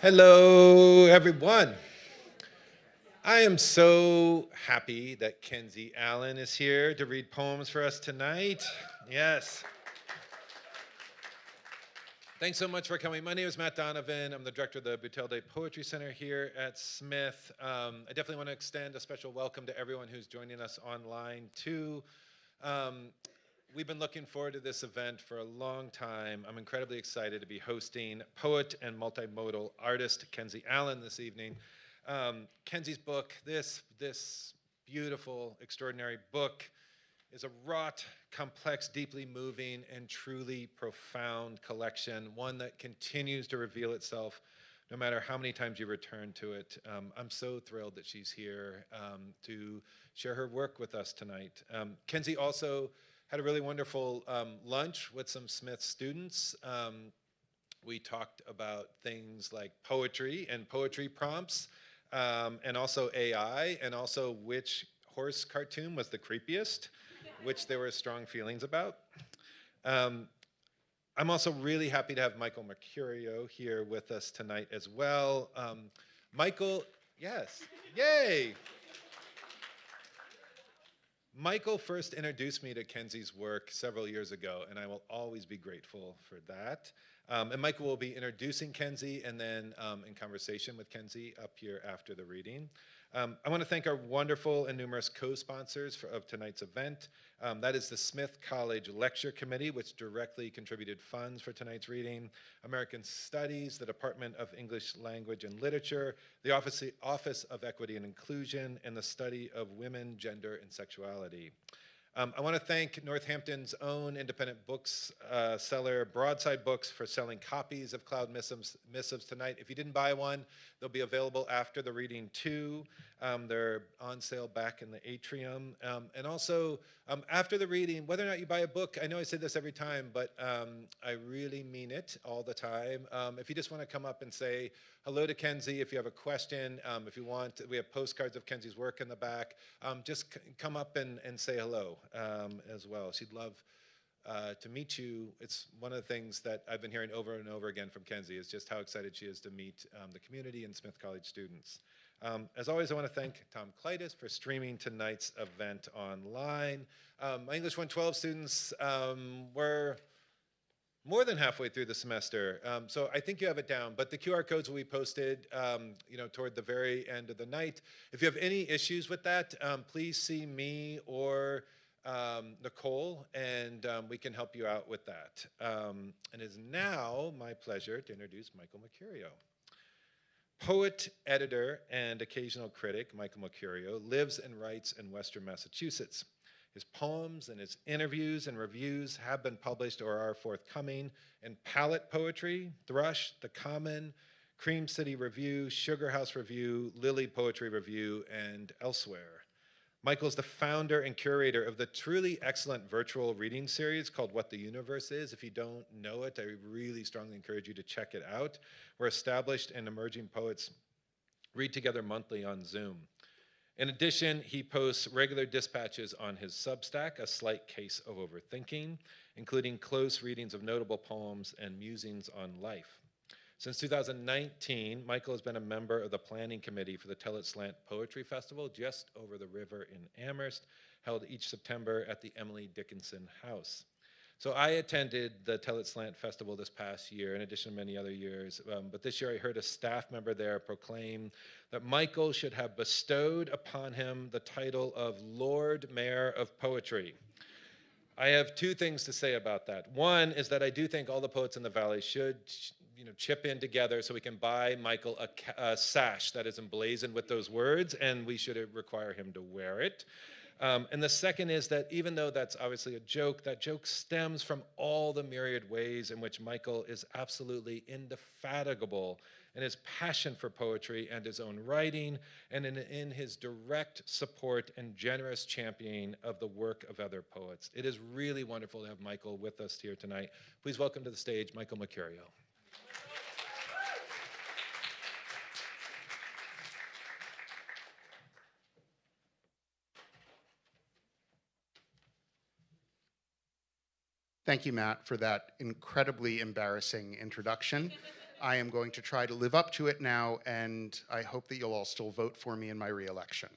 Hello, everyone. I am so happy that Kenzie Allen is here to read poems for us tonight. Yes. Thanks so much for coming. My name is Matt Donovan. I'm the director of the Boutelle-Day Poetry Center here at Smith. I definitely want to extend a special welcome to everyone who's joining us online, too. We've been looking forward to this event for a long time. I'm incredibly excited to be hosting poet and multimodal artist Kenzie Allen this evening. Kenzie's book, this beautiful, extraordinary book, is a wrought, complex, deeply moving, and truly profound collection, one that continues to reveal itself no matter how many times you return to it. I'm so thrilled that she's here to share her work with us tonight. Kenzie also had a really wonderful lunch with some Smith students. We talked about things like poetry and poetry prompts, and also AI, and also which horse cartoon was the creepiest, which there were strong feelings about. I'm also really happy to have Michael Mercurio here with us tonight as well. Michael, yes, yay! Michael first introduced me to Kenzie's work several years ago, and I will always be grateful for that. And Michael will be introducing Kenzie and then in conversation with Kenzie up here after the reading. I want to thank our wonderful and numerous co-sponsors of tonight's event. That is the Smith College Lecture Committee, which directly contributed funds for tonight's reading, American Studies, the Department of English Language and Literature, the Office of Equity and Inclusion, and the Study of Women, Gender, and Sexuality. I want to thank Northampton's own independent books seller, Broadside Books, for selling copies of Cloud Missives tonight. If you didn't buy one, they'll be available after the reading too. They're on sale back in the atrium. And also, after the reading, whether or not you buy a book, I know I say this every time, but I really mean it all the time. If you just want to come up and say hello to Kenzie, if you have a question, if you want, we have postcards of Kenzie's work in the back. Just come up and say hello as well. She'd love to meet you. It's one of the things that I've been hearing over and over again from Kenzie is just how excited she is to meet the community and Smith College students. As always, I want to thank Tom Kleitis for streaming tonight's event online. My English 112 students were more than halfway through the semester, so I think you have it down, but the QR codes will be posted toward the very end of the night. If you have any issues with that, please see me or Nicole, and we can help you out with that. And it is now my pleasure to introduce Michael Mercurio. Poet, editor, and occasional critic, Michael Mercurio lives and writes in Western Massachusetts. His poems and his interviews and reviews have been published or are forthcoming in Palette Poetry, Thrush, The Common, Cream City Review, Sugar House Review, Lily Poetry Review, and elsewhere. Michael is the founder and curator of the truly excellent virtual reading series called What the Universe Is. If you don't know it, I really strongly encourage you to check it out, where established and emerging poets read together monthly on Zoom. In addition, he posts regular dispatches on his Substack, A Slight Case of Overthinking, including close readings of notable poems and musings on life. Since 2019, Michael has been a member of the planning committee for the Tell It Slant Poetry Festival just over the river in Amherst, held each September at the Emily Dickinson House. So I attended the Tell It Slant Festival this past year, in addition to many other years, but this year I heard a staff member there proclaim that Michael should have bestowed upon him the title of Lord Mayor of Poetry. I have two things to say about that. One is that I do think all the poets in the Valley should chip in together so we can buy Michael a sash that is emblazoned with those words, and we should require him to wear it. And the second is that even though that's obviously a joke, that joke stems from all the myriad ways in which Michael is absolutely indefatigable in his passion for poetry and his own writing, and in his direct support and generous championing of the work of other poets. It is really wonderful to have Michael with us here tonight. Please welcome to the stage, Michael Mercurio. Thank you, Matt, for that incredibly embarrassing introduction. I am going to try to live up to it now, and I hope that you'll all still vote for me in my re-election.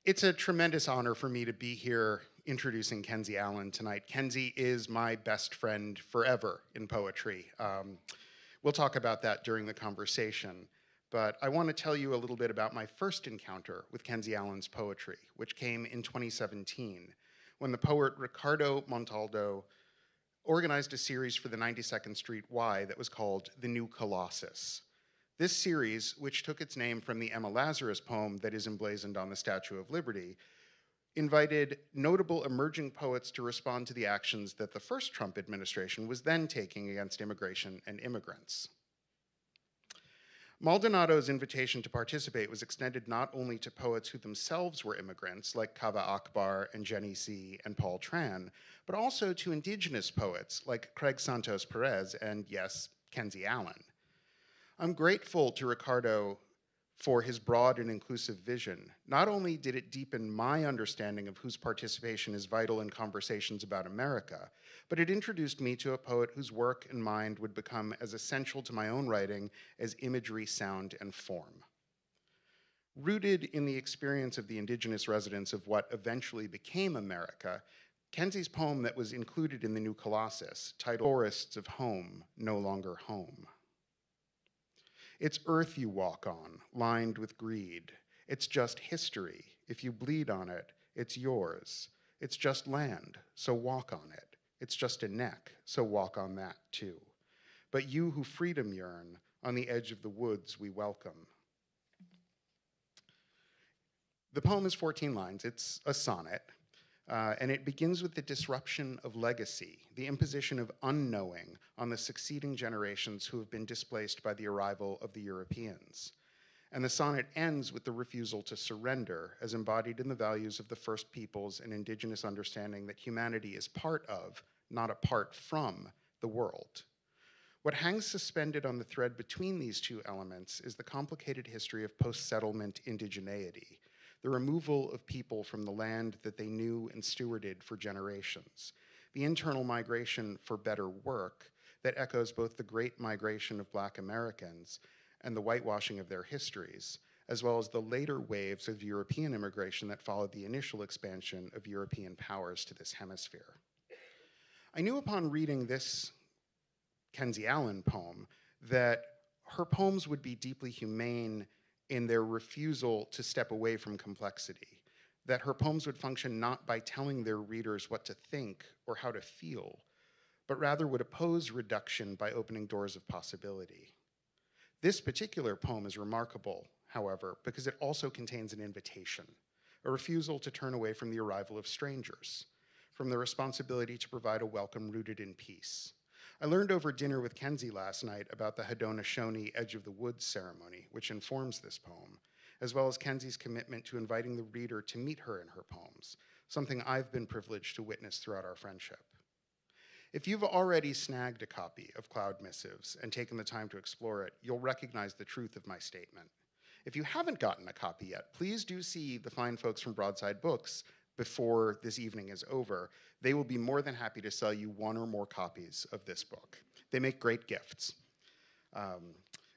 It's a tremendous honor for me to be here introducing Kenzie Allen tonight. Kenzie is my best friend forever in poetry. We'll talk about that during the conversation, but I want to tell you a little bit about my first encounter with Kenzie Allen's poetry, which came in 2017, when the poet Ricardo Montaldo organized a series for the 92nd Street Y that was called The New Colossus. This series, which took its name from the Emma Lazarus poem that is emblazoned on the Statue of Liberty, invited notable emerging poets to respond to the actions that the first Trump administration was then taking against immigration and immigrants. Maldonado's invitation to participate was extended not only to poets who themselves were immigrants, like Kaveh Akbar and Jenny C. and Paul Tran, but also to indigenous poets like Craig Santos Perez and, yes, Kenzie Allen. I'm grateful to Ricardo for his broad and inclusive vision. Not only did it deepen my understanding of whose participation is vital in conversations about America, but it introduced me to a poet whose work and mind would become as essential to my own writing as imagery, sound, and form. Rooted in the experience of the indigenous residents of what eventually became America, Kenzie's poem that was included in the New Colossus, titled Forests of Home, No Longer Home. It's earth you walk on, lined with greed. It's just history. If you bleed on it, it's yours. It's just land, so walk on it. It's just a neck, so walk on that too. But you who freedom yearn, on the edge of the woods we welcome. The poem is 14 lines. It's a sonnet. And it begins with the disruption of legacy, the imposition of unknowing on the succeeding generations who have been displaced by the arrival of the Europeans. And the sonnet ends with the refusal to surrender, as embodied in the values of the first peoples and indigenous understanding that humanity is part of, not apart from, the world. What hangs suspended on the thread between these two elements is the complicated history of post-settlement indigeneity, the removal of people from the land that they knew and stewarded for generations, the internal migration for better work that echoes both the great migration of Black Americans and the whitewashing of their histories, as well as the later waves of European immigration that followed the initial expansion of European powers to this hemisphere. I knew upon reading this Kenzie Allen poem that her poems would be deeply humane in their refusal to step away from complexity, that her poems would function not by telling their readers what to think or how to feel, but rather would oppose reduction by opening doors of possibility. This particular poem is remarkable, however, because it also contains an invitation, a refusal to turn away from the arrival of strangers, from the responsibility to provide a welcome rooted in peace. I learned over dinner with Kenzie last night about the Haudenosaunee Edge of the Woods ceremony, which informs this poem, as well as Kenzie's commitment to inviting the reader to meet her in her poems, something I've been privileged to witness throughout our friendship. If you've already snagged a copy of Cloud Missives and taken the time to explore it, you'll recognize the truth of my statement. If you haven't gotten a copy yet, please do see the fine folks from Broadside Books before this evening is over. They will be more than happy to sell you one or more copies of this book. They make great gifts.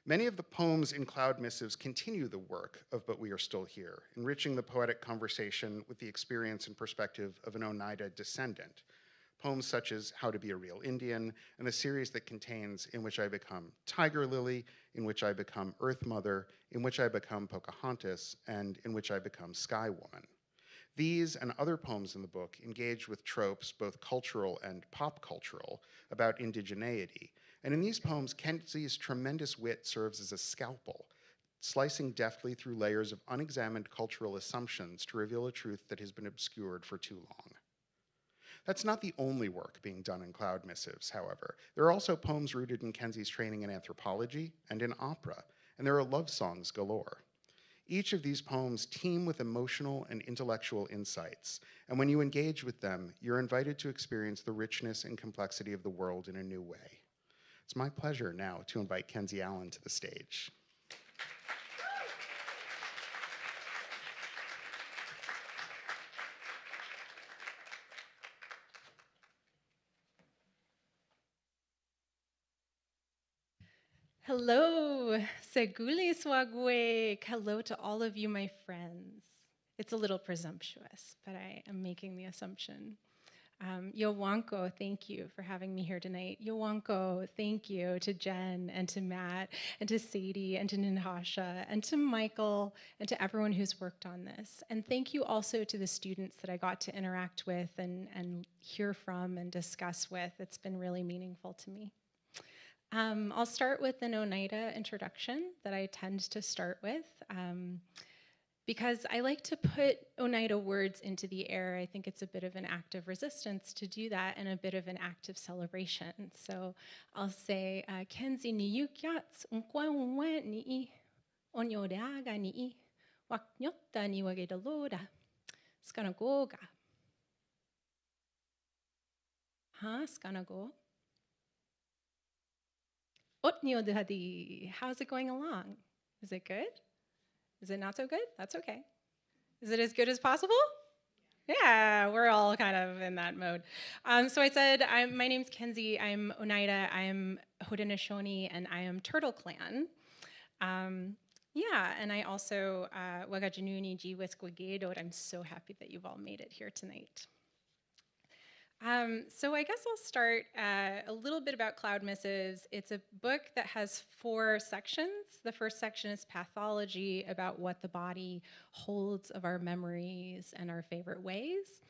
Many of the poems in Cloud Missives continue the work of But We Are Still Here, enriching the poetic conversation with the experience and perspective of an Oneida descendant. Poems such as How to Be a Real Indian, and the series that contains In Which I Become Tiger Lily, In Which I Become Earth Mother, In Which I Become Pocahontas, and In Which I Become Sky Woman. These and other poems in the book engage with tropes, both cultural and pop cultural, about indigeneity. And in these poems, Kenzie's tremendous wit serves as a scalpel, slicing deftly through layers of unexamined cultural assumptions to reveal a truth that has been obscured for too long. That's not the only work being done in Cloud Missives, however. There are also poems rooted in Kenzie's training in anthropology and in opera, and there are love songs galore. Each of these poems teem with emotional and intellectual insights, and when you engage with them, you're invited to experience the richness and complexity of the world in a new way. It's my pleasure now to invite Kenzie Allen to the stage. Hello, Seguli Swagwe. Hello to all of you, my friends. It's a little presumptuous, but I am making the assumption. Yowanko, thank you for having me here tonight. Yowanko, thank you to Jen and to Matt and to Sadie and to Ninhasha and to Michael and to everyone who's worked on this. And thank you also to the students that I got to interact with and hear from and discuss with. It's been really meaningful to me. I'll start with an Oneida introduction that I tend to start with because I like to put Oneida words into the air. I think it's a bit of an act of resistance to do that and a bit of an act of celebration. So I'll say, Kenzie ni yukyats unkwa unwe ni onyodaga ni waknyota ni wagedaloda skanagoga. Skanago. How's it going along? Is it good? Is it not so good? That's okay. Is it as good as possible? Yeah, we're all kind of in that mode. So I said, my name's Kenzie. I'm Oneida. I'm Haudenosaunee, and I am Turtle Clan. Yeah, and I also Wagajanuni Jiwiskwagedot. I'm so happy that you've all made it here tonight. So I guess I'll start a little bit about Cloud Missives. It's a book that has 4 sections. The first section is pathology, about what the body holds of our memories and our favorite ways,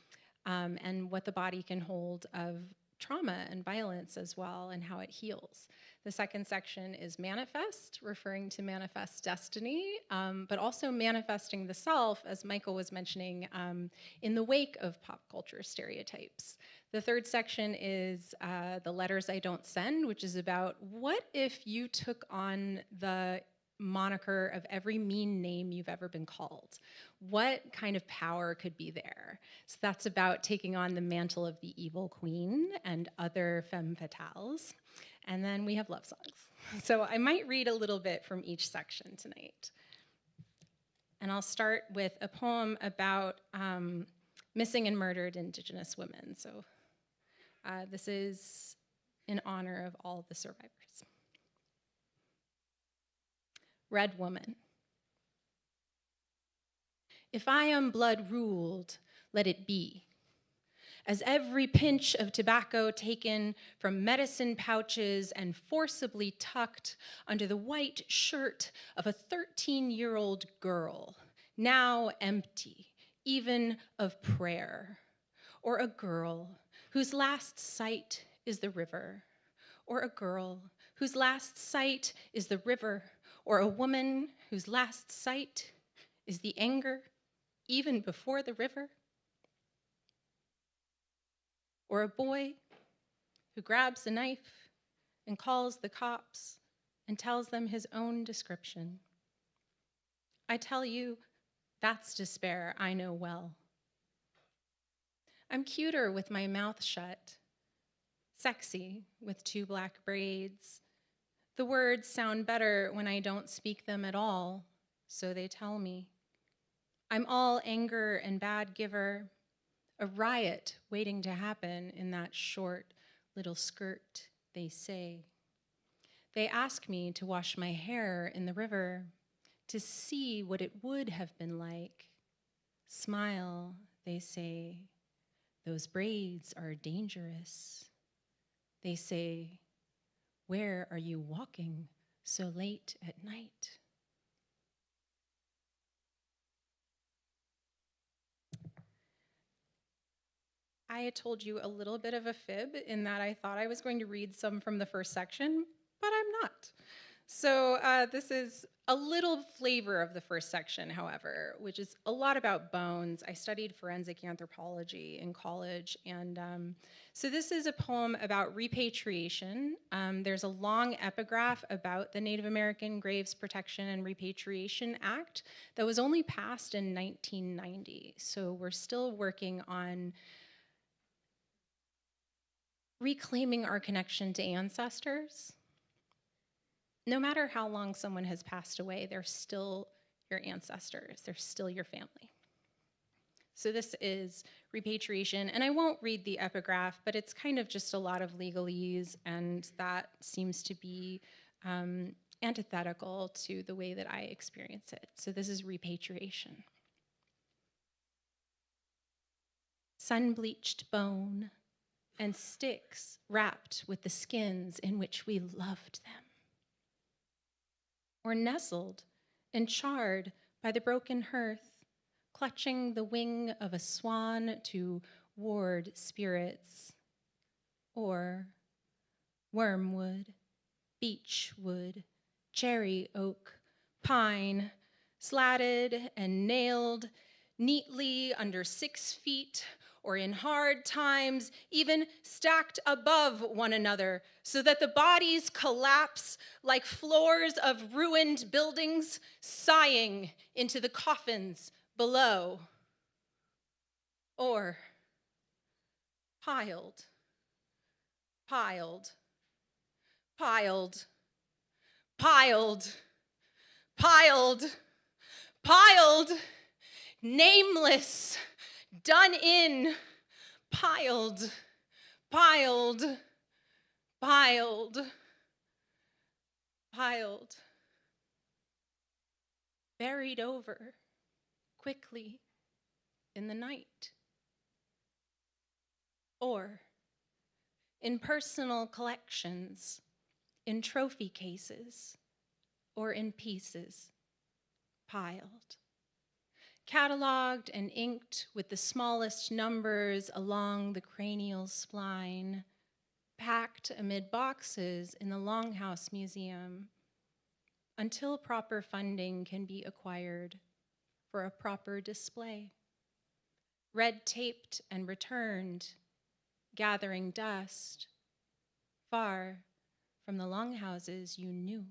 and what the body can hold of trauma and violence as well, and how it heals. The second section is manifest, referring to manifest destiny, but also manifesting the self, as Michael was mentioning, in the wake of pop culture stereotypes. The third section is the letters I don't send, which is about what if you took on the moniker of every mean name you've ever been called? What kind of power could be there? So that's about taking on the mantle of the evil queen and other femme fatales. And then we have love songs. So I might read a little bit from each section tonight. And I'll start with a poem about missing and murdered Indigenous women. So this is in honor of all the survivors. Red Woman. If I am blood ruled, let it be. As every pinch of tobacco taken from medicine pouches and forcibly tucked under the white shirt of a 13-year-old girl, now empty, even of prayer, or a girl whose last sight is the river, or a girl whose last sight is the river, or a woman whose last sight is the anger, even before the river, or a boy who grabs a knife and calls the cops and tells them his own description. I tell you, that's despair I know well. I'm cuter with my mouth shut, sexy with 2 black braids. The words sound better when I don't speak them at all, so they tell me. I'm all anger and bad giver, a riot waiting to happen in that short little skirt, they say. They ask me to wash my hair in the river, to see what it would have been like. Smile, they say. Those braids are dangerous. They say, where are you walking so late at night? I had told you a little bit of a fib in that I thought I was going to read some from the first section, but I'm not. So this is a little flavor of the first section, however, which is a lot about bones. I studied forensic anthropology in college, and so this is a poem about repatriation. There's a long epigraph about the Native American Graves Protection and Repatriation Act that was only passed in 1990. So we're still working on reclaiming our connection to ancestors. No matter how long someone has passed away, they're still your ancestors, they're still your family. So this is repatriation, and I won't read the epigraph, but it's kind of just a lot of legalese, and that seems to be antithetical to the way that I experience it. So this is repatriation. Sun-bleached bone and sticks wrapped with the skins in which we loved them, or nestled and charred by the broken hearth, clutching the wing of a swan to ward spirits, or wormwood, beechwood, cherry oak, pine, slatted and nailed neatly under 6 feet, or in hard times, even stacked above one another, so that the bodies collapse like floors of ruined buildings, sighing into the coffins below. Or piled, piled, piled, piled, piled, piled, nameless, done in, piled, piled, piled, piled, buried over quickly in the night, or in personal collections, in trophy cases, or in pieces, piled, cataloged and inked with the smallest numbers along the cranial spline, packed amid boxes in the Longhouse Museum, until proper funding can be acquired for a proper display. Red taped and returned, gathering dust, far from the longhouses you knew.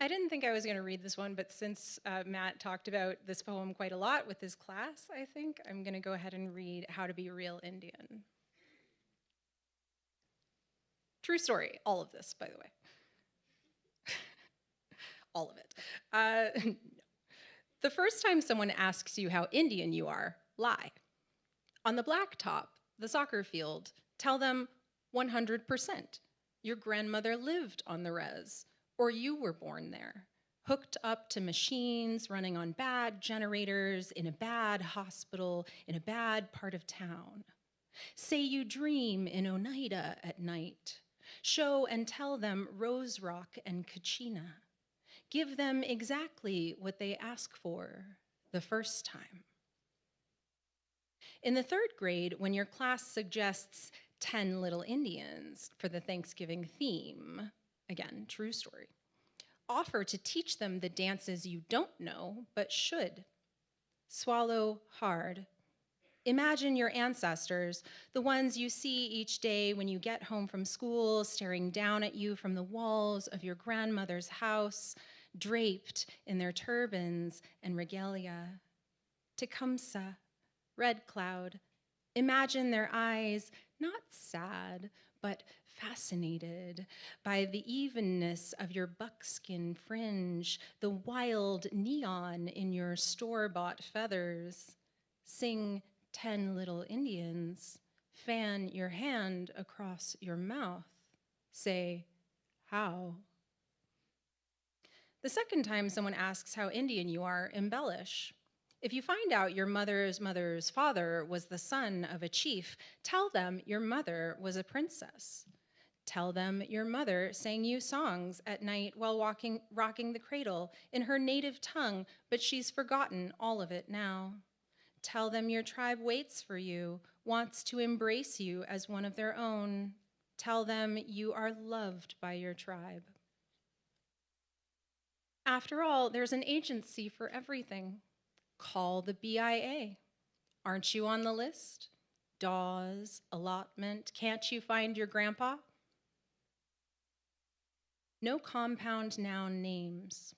I didn't think I was going to read this one, but since Matt talked about this poem quite a lot with his class, I think I'm going to go ahead and read How to Be a Real Indian. True story, all of this, by the way. All of it. The first time someone asks you how Indian you are, lie. On the blacktop, the soccer field, tell them 100%. Your grandmother lived on the res, or you were born there, hooked up to machines running on bad generators in a bad hospital in a bad part of town. Say you dream in Oneida at night. Show and tell them Rose Rock and Kachina. Give them exactly what they ask for the first time. In the 3rd grade, when your class suggests 10 Little Indians for the Thanksgiving theme, again, true story, offer to teach them the dances you don't know but should. Swallow hard. Imagine your ancestors, the ones you see each day when you get home from school, staring down at you from the walls of your grandmother's house, draped in their turbans and regalia. Tecumseh, Red Cloud. Imagine their eyes, not sad, but fascinated by the evenness of your buckskin fringe, the wild neon in your store-bought feathers. Sing 10 Little Indians. Fan your hand across your mouth. Say, how? The second time someone asks how Indian you are, embellish. If you find out your mother's mother's father was the son of a chief, tell them your mother was a princess. Tell them your mother sang you songs at night while rocking the cradle in her native tongue, but she's forgotten all of it now. Tell them your tribe waits for you, wants to embrace you as one of their own. Tell them you are loved by your tribe. After all, there's an agency for everything. Call the BIA. Aren't you on the list? Dawes, allotment, can't you find your grandpa? No compound noun names.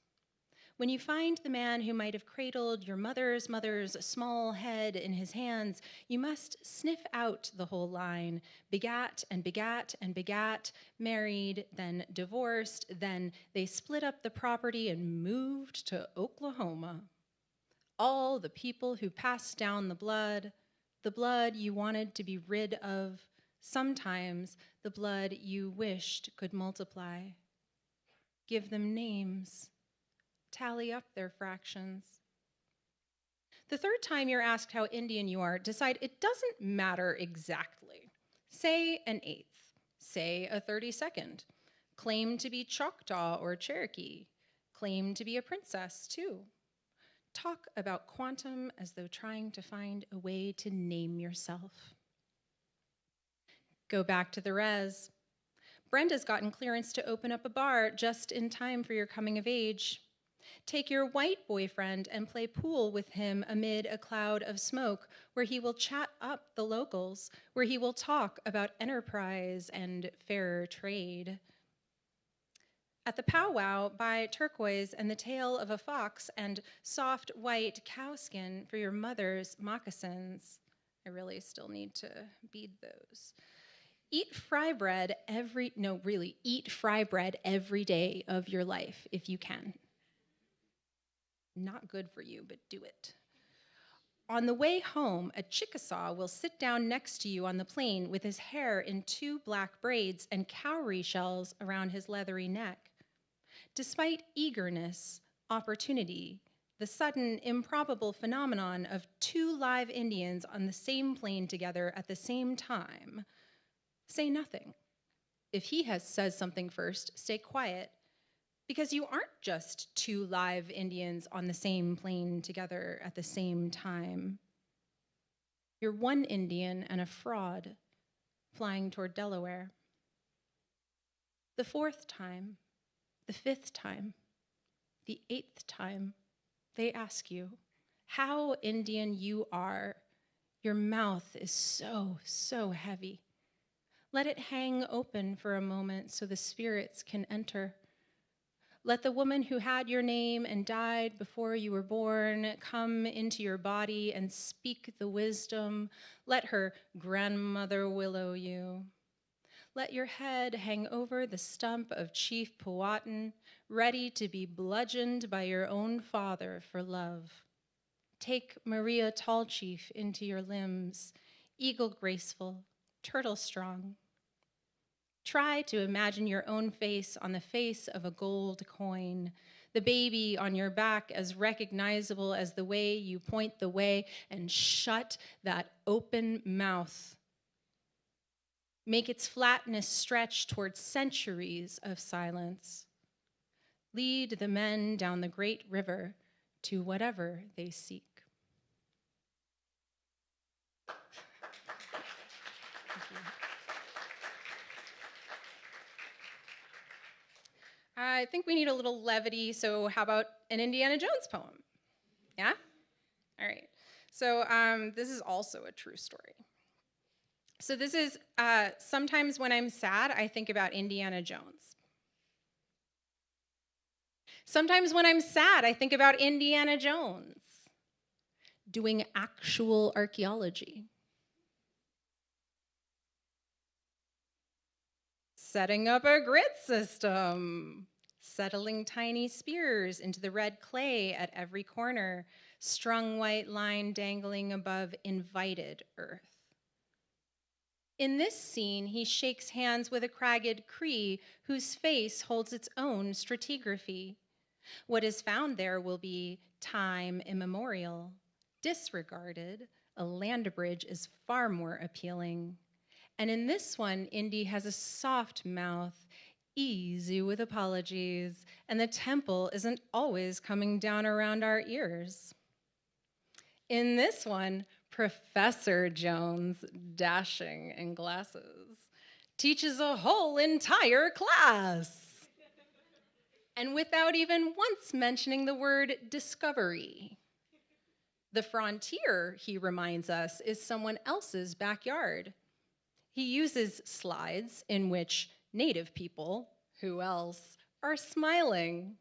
When you find the man who might have cradled your mother's small head in his hands, you must sniff out the whole line. Begat and begat and begat, married, then divorced, then they split up the property and moved to Oklahoma. All the people who passed down the blood, the blood you wanted to be rid of, sometimes the blood you wished could multiply. Give them names. Tally up their fractions. The third time you're asked how Indian you are, decide it doesn't matter exactly. Say an eighth. Say a 32nd. Claim to be Choctaw or Cherokee. Claim to be a princess, too. Talk about quantum as though trying to find a way to name yourself. Go back to the res. Brenda's gotten clearance to open up a bar just in time for your coming of age. Take your white boyfriend and play pool with him amid a cloud of smoke, where he will chat up the locals, where he will talk about enterprise and fair trade. At the powwow, buy turquoise and the tail of a fox and soft white cowskin for your mother's moccasins. I really still need to bead those. Eat fry bread eat fry bread every day of your life if you can. Not good for you, but do it. On the way home, a Chickasaw will sit down next to you on the plane with his hair in 2 black braids and cowrie shells around his leathery neck. Despite eagerness, opportunity, the sudden, improbable phenomenon of 2 live Indians on the same plane together at the same time, say nothing. If he says something first, stay quiet, because you aren't just 2 live Indians on the same plane together at the same time. You're 1 Indian and a fraud flying toward Delaware. The 4th time, the 5th time, the 8th time, they ask you how Indian you are. Your mouth is so heavy. Let it hang open for a moment so the spirits can enter. Let the woman who had your name and died before you were born come into your body and speak the wisdom. Let her grandmother willow you. Let your head hang over the stump of Chief Powhatan, ready to be bludgeoned by your own father for love. Take Maria Tall Chief into your limbs, eagle graceful, turtle strong. Try to imagine your own face on the face of a gold coin, the baby on your back as recognizable as the way you point the way, and shut that open mouth. Make its flatness stretch towards centuries of silence. Lead the men down the great river to whatever they seek. I think we need a little levity, so how about an Indiana Jones poem? Yeah? All right. So this is also a true story. So this is, sometimes when I'm sad, I think about Indiana Jones. Sometimes when I'm sad, I think about Indiana Jones doing actual archaeology. Setting up a grid system, settling tiny spears into the red clay at every corner, strung white line dangling above invited earth. In this scene, he shakes hands with a cragged Cree whose face holds its own stratigraphy. What is found there will be time immemorial. Disregarded, a land bridge is far more appealing. And in this one, Indy has a soft mouth, easy with apologies, and the temple isn't always coming down around our ears. In this one, Professor Jones, dashing in glasses, teaches a whole entire class. And without even once mentioning the word discovery. The frontier, he reminds us, is someone else's backyard. He uses slides in which native people, who else, are smiling.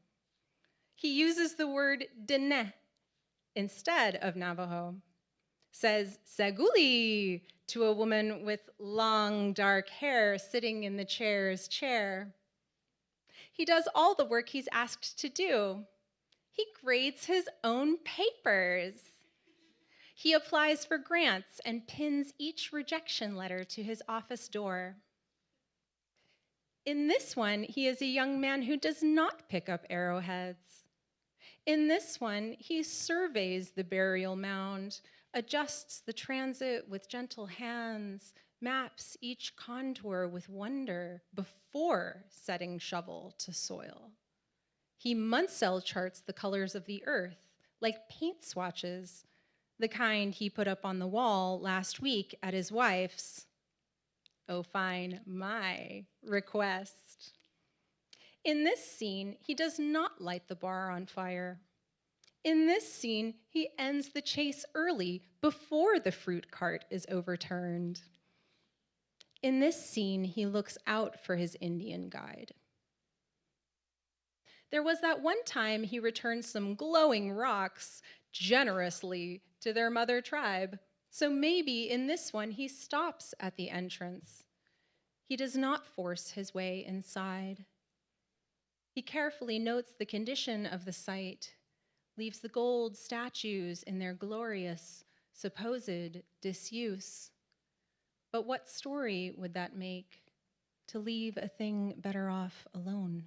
He uses the word Diné instead of Navajo. Says Saguli to a woman with long dark hair sitting in the chair's chair. He does all the work he's asked to do. He grades his own papers. He applies for grants and pins each rejection letter to his office door. In this one, he is a young man who does not pick up arrowheads. In this one, he surveys the burial mound, adjusts the transit with gentle hands, maps each contour with wonder before setting shovel to soil. He Munsell charts the colors of the earth like paint swatches, the kind he put up on the wall last week at his wife's, oh fine, my request. In this scene, he does not light the bar on fire. In this scene, he ends the chase early before the fruit cart is overturned. In this scene, he looks out for his Indian guide. There was that one time he returned some glowing rocks generously to their mother tribe. So maybe in this one, he stops at the entrance. He does not force his way inside. He carefully notes the condition of the site, leaves the gold statues in their glorious, supposed disuse. But what story would that make, to leave a thing better off alone?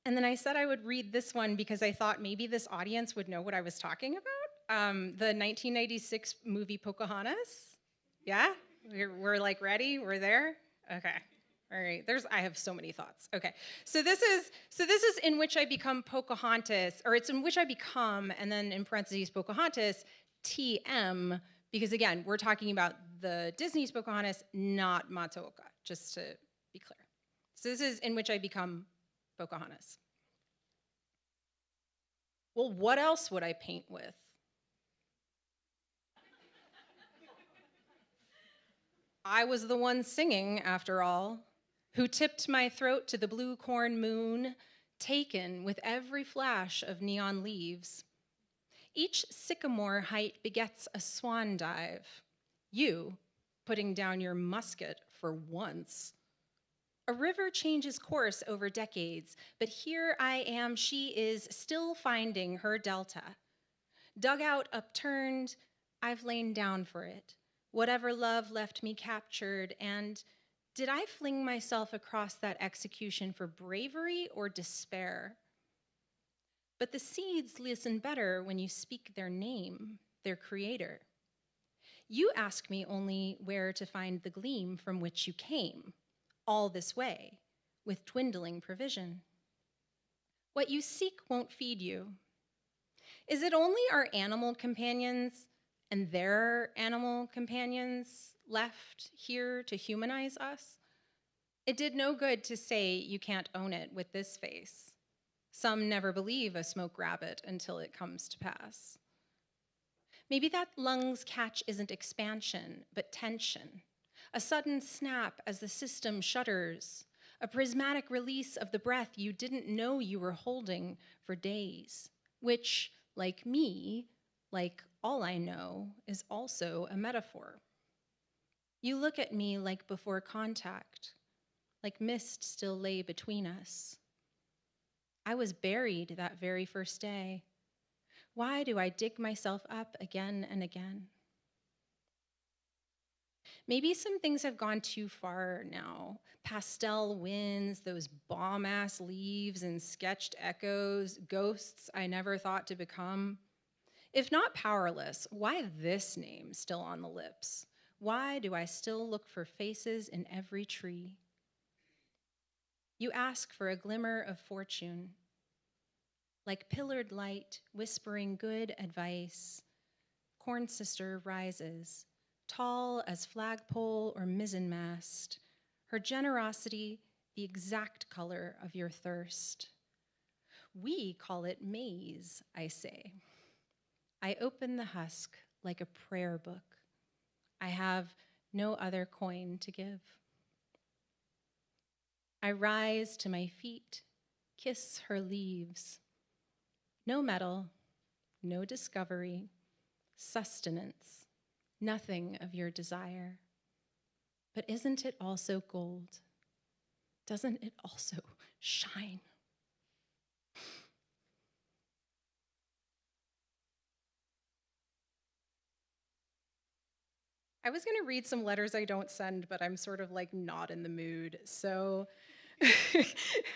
And then I said I would read this one because I thought maybe this audience would know what I was talking about. The 1996 movie Pocahontas. Yeah? We're like ready? We're there? Okay. All right. I have so many thoughts. Okay. So this is in which I become Pocahontas, or it's in which I become, and then in parentheses Pocahontas, TM, because again, we're talking about the Disney's Pocahontas, not Matooka, just to be clear. So this is in which I become Pocahontas. Well, what else would I paint with? I was the one singing, after all, who tipped my throat to the blue corn moon, taken with every flash of neon leaves. Each sycamore height begets a swan dive. You, putting down your musket for once. A river changes course over decades, but here I am, she is, still finding her delta. Dugout upturned, I've lain down for it. Whatever love left me captured, and did I fling myself across that execution for bravery or despair? But the seeds listen better when you speak their name, their creator. You ask me only where to find the gleam from which you came, all this way, with dwindling provision. What you seek won't feed you. Is it only our animal companions and their animal companions left here to humanize us? It did no good to say you can't own it with this face. Some never believe a smoke rabbit until it comes to pass. Maybe that lungs catch isn't expansion, but tension. A sudden snap as the system shudders, a prismatic release of the breath you didn't know you were holding for days, which, like me, like all I know, is also a metaphor. You look at me like before contact, like mist still lay between us. I was buried that very first day. Why do I dig myself up again and again? Maybe some things have gone too far now. Pastel winds, those bomb-ass leaves and sketched echoes, ghosts I never thought to become. If not powerless, why this name still on the lips? Why do I still look for faces in every tree? You ask for a glimmer of fortune, like pillared light whispering good advice. Corn sister rises, tall as flagpole or mizzenmast, her generosity the exact color of your thirst. We call it maize, I say. I open the husk like a prayer book. I have no other coin to give. I rise to my feet, kiss her leaves. No metal, no discovery, sustenance, nothing of your desire. But isn't it also gold? Doesn't it also shine? I was going to read some letters I don't send, but I'm sort of like not in the mood. So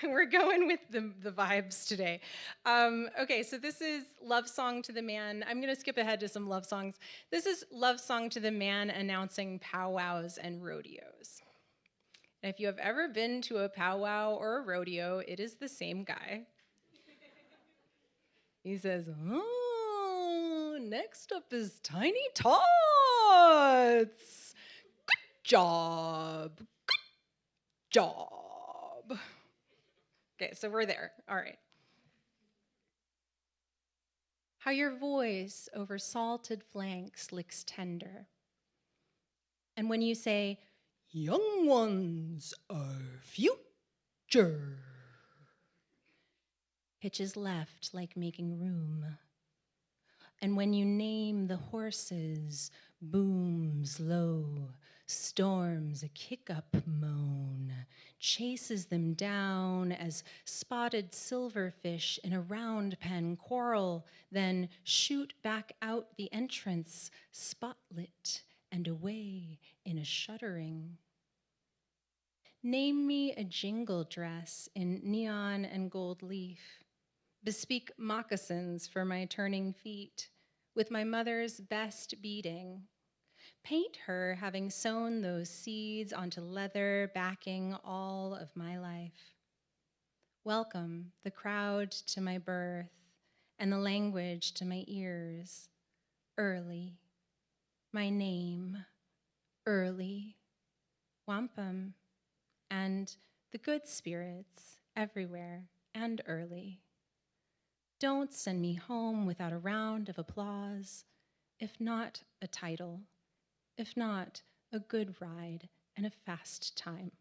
we're going with the vibes today. Okay, so this is Love Song to the Man. I'm going to skip ahead to some love songs. This is Love Song to the Man announcing powwows and rodeos. And if you have ever been to a powwow or a rodeo, it is the same guy. He says, oh, next up is Tiny Tots. Good job. Good job. Okay, so we're there. All right. How your voice over salted flanks licks tender. And when you say, young ones are future, pitches left like making room. And when you name the horses, booms low, storms a kick-up moan, chases them down as spotted silverfish in a round pen quarrel, then shoot back out the entrance, spotlit and away in a shuddering. Name me a jingle dress in neon and gold leaf. Bespeak moccasins for my turning feet, with my mother's best beading. Paint her having sown those seeds onto leather backing all of my life. Welcome the crowd to my birth and the language to my ears. Early, my name, early, wampum, and the good spirits everywhere and early. Don't send me home without a round of applause, if not a title, if not a good ride and a fast time.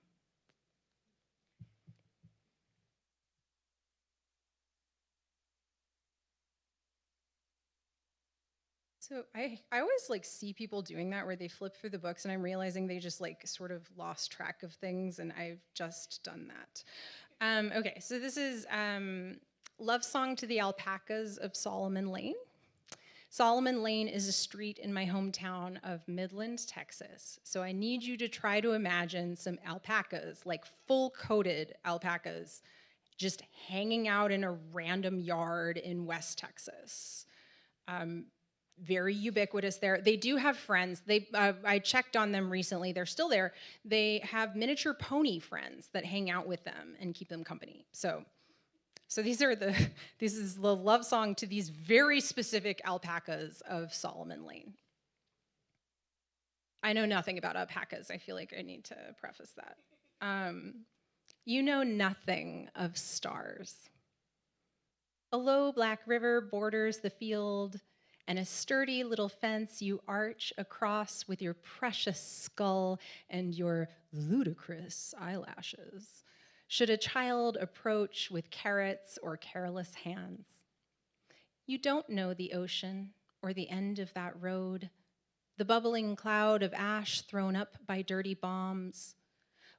So I always like see people doing that where they flip through the books and I'm realizing they just like sort of lost track of things and I've just done that. Okay, so this is Love Song to the Alpacas of Solomon Lane. Solomon Lane is a street in my hometown of Midland, Texas. So I need you to try to imagine some alpacas, like full-coated alpacas, just hanging out in a random yard in West Texas. Very ubiquitous there. They do have friends. I checked on them recently. They're still there. They have miniature pony friends that hang out with them and keep them company. So this is the love song to these very specific alpacas of Solomon Lane. I know nothing about alpacas. I feel like I need to preface that. You know nothing of stars. A low black river borders the field, and a sturdy little fence you arch across with your precious skull and your ludicrous eyelashes, should a child approach with carrots or careless hands. You don't know the ocean or the end of that road, the bubbling cloud of ash thrown up by dirty bombs,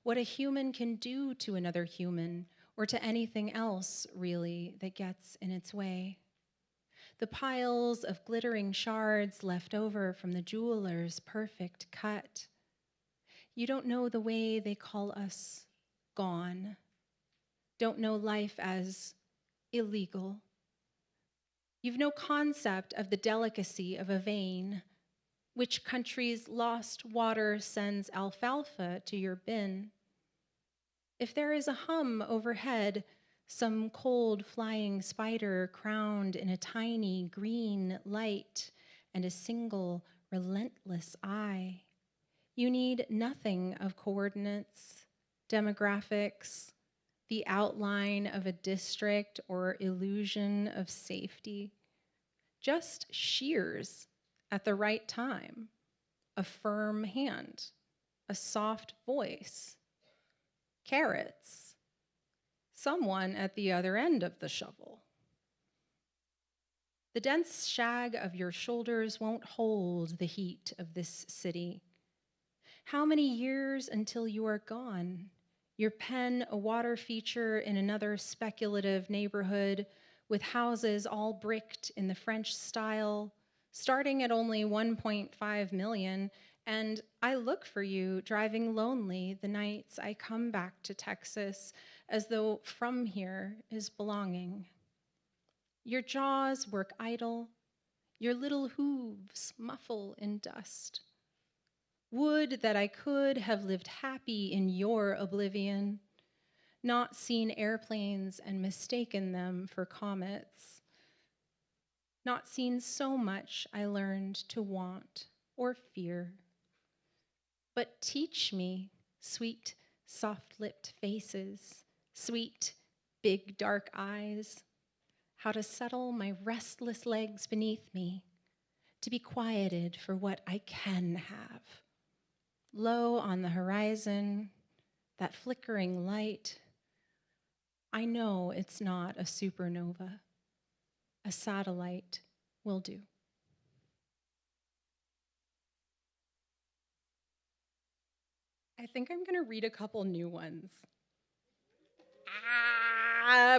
what a human can do to another human, or to anything else, really, that gets in its way. The piles of glittering shards left over from the jeweler's perfect cut. You don't know the way they call us gone. Don't know life as illegal. You've no concept of the delicacy of a vein. Which country's lost water sends alfalfa to your bin? If there is a hum overhead, some cold flying spider crowned in a tiny green light and a single relentless eye. You need nothing of coordinates, demographics, the outline of a district or illusion of safety. Just shears at the right time, a firm hand, a soft voice, carrots, someone at the other end of the shovel. The dense shag of your shoulders won't hold the heat of this city. How many years until you are gone? Your pen a water feature in another speculative neighborhood with houses all bricked in the French style, starting at only 1.5 million, and I look for you driving lonely the nights I come back to Texas as though from here is belonging. Your jaws work idle, your little hooves muffle in dust. Would that I could have lived happy in your oblivion, not seen airplanes and mistaken them for comets, not seen so much I learned to want or fear. But teach me, sweet, soft-lipped faces, sweet, big, dark eyes, how to settle my restless legs beneath me, to be quieted for what I can have. Low on the horizon, that flickering light, I know it's not a supernova. A satellite will do. I think I'm going to read a couple new ones.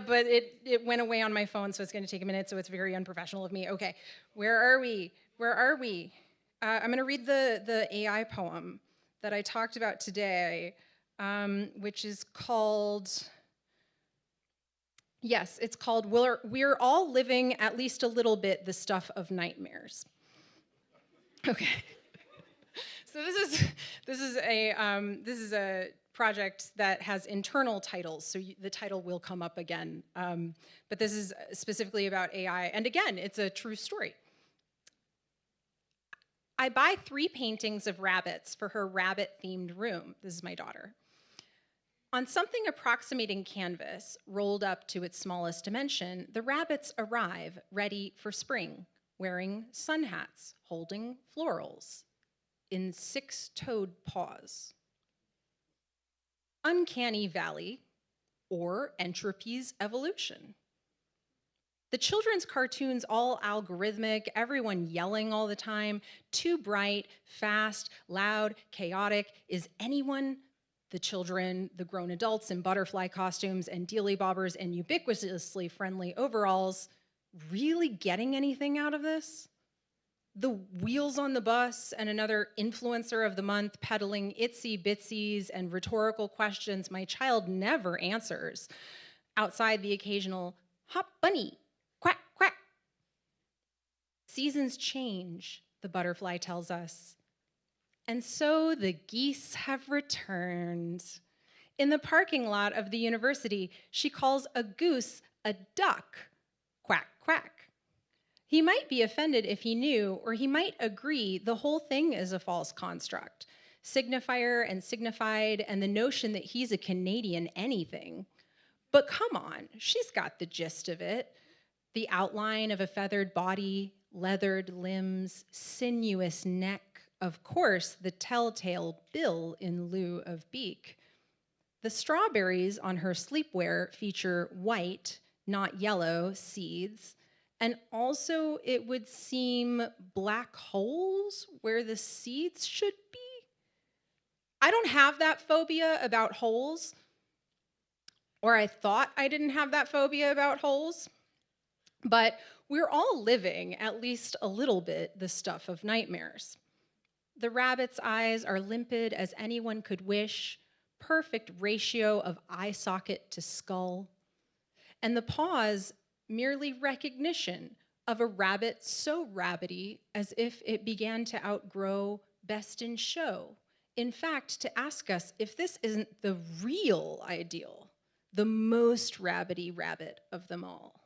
But it went away on my phone, so it's going to take a minute, so it's very unprofessional of me. Okay, where are we? I'm going to read the AI poem that I talked about today, which is called, yes, it's called We're All Living at Least a Little Bit the Stuff of Nightmares. Okay. So this is a project that has internal titles, so the title will come up again. But this is specifically about AI, and again, it's a true story. I buy 3 paintings of rabbits for her rabbit-themed room. This is my daughter. On something approximating canvas, rolled up to its smallest dimension, the rabbits arrive ready for spring, wearing sun hats, holding florals in 6-toed paws. Uncanny Valley, or Entropy's Evolution. The children's cartoons, all algorithmic, everyone yelling all the time, too bright, fast, loud, chaotic. Is anyone, the children, the grown adults in butterfly costumes and dealy bobbers and ubiquitously friendly overalls, really getting anything out of this? The wheels on the bus and another influencer of the month peddling itsy bitsies and rhetorical questions my child never answers, outside the occasional hop bunny, quack, quack. Seasons change, the butterfly tells us. And so the geese have returned. In the parking lot of the university, she calls a goose a duck, quack, quack. He might be offended if he knew, or he might agree the whole thing is a false construct. Signifier and signified, and the notion that he's a Canadian anything. But come on, she's got the gist of it. The outline of a feathered body, leathered limbs, sinuous neck, of course, the telltale bill in lieu of beak. The strawberries on her sleepwear feature white, not yellow, seeds, and also, it would seem black holes where the seeds should be. I don't have that phobia about holes, or I thought I didn't have that phobia about holes, but we're all living, at least a little bit, the stuff of nightmares. The rabbit's eyes are limpid as anyone could wish, perfect ratio of eye socket to skull, and the paws merely recognition of a rabbit so rabbity as if it began to outgrow best in show. In fact, to ask us if this isn't the real ideal, the most rabbity rabbit of them all.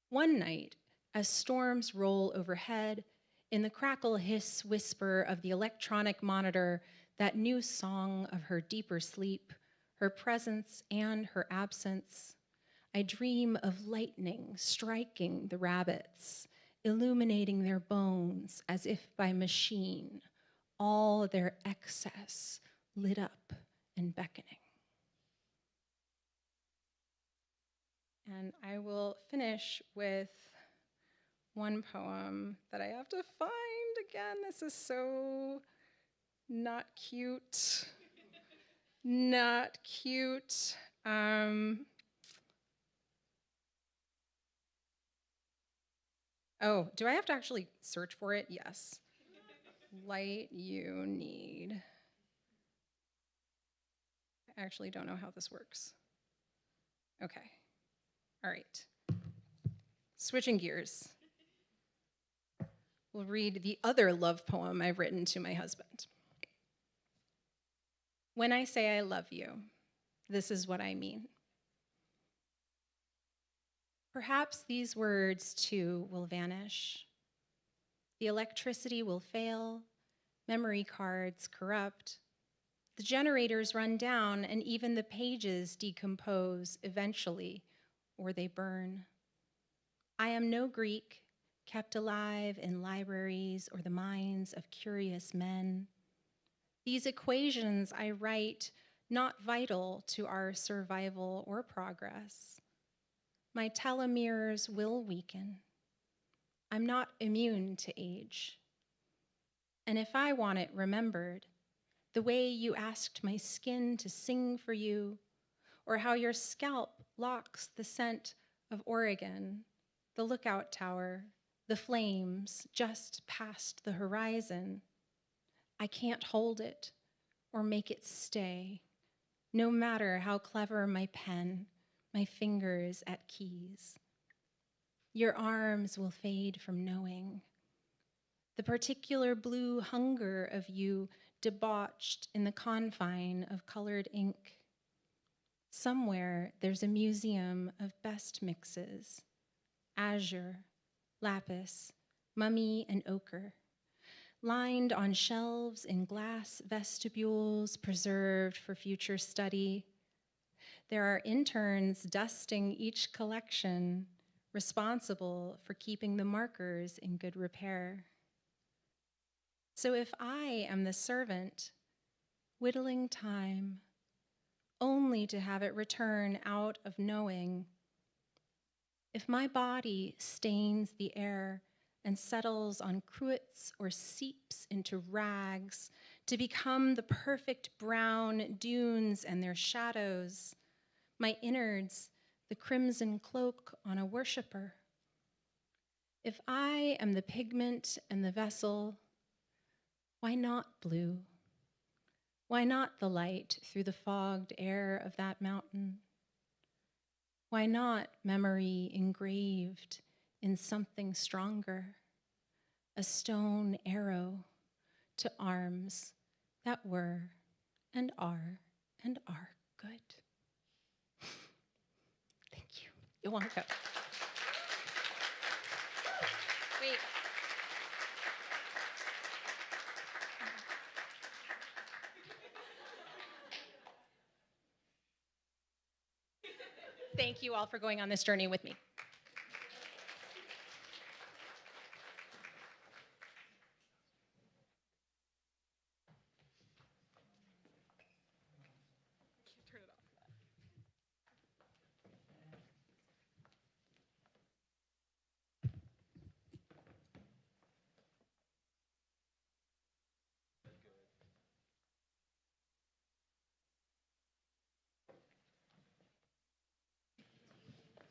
One night, as storms roll overhead, in the crackle hiss whisper of the electronic monitor, that new song of her deeper sleep, her presence and her absence, I dream of lightning striking the rabbits, illuminating their bones as if by machine, all their excess lit up and beckoning. And I will finish with one poem that I have to find again. This is so not cute. not cute. Oh, do I have to actually search for it? Yes. Light you need. I actually don't know how this works. Okay. All right. Switching gears. We'll read the other love poem I've written to my husband. When I say I love you, this is what I mean. Perhaps these words too will vanish. The electricity will fail, memory cards corrupt, the generators run down, and even the pages decompose eventually, or they burn. I am no Greek, kept alive in libraries or the minds of curious men. These equations I write, not vital to our survival or progress. My telomeres will weaken. I'm not immune to age. And if I want it remembered, the way you asked my skin to sing for you, or how your scalp locks the scent of Oregon, the lookout tower, the flames just past the horizon, I can't hold it or make it stay, no matter how clever my pen, my fingers at keys. Your arms will fade from knowing. The particular blue hunger of you debauched in the confine of colored ink. Somewhere there's a museum of best mixes, azure, lapis, mummy, and ochre, lined on shelves in glass vestibules preserved for future study. There are interns dusting each collection, responsible for keeping the markers in good repair. So if I am the servant, whittling time, only to have it return out of knowing, if my body stains the air and settles on cruets or seeps into rags to become the perfect brown dunes and their shadows, my innards, the crimson cloak on a worshiper, if I am the pigment and the vessel, why not blue? Why not the light through the fogged air of that mountain? Why not memory engraved in something stronger? A stone arrow to arms that were and are good. Thank you. You're welcome. Wait. Thank you all for going on this journey with me.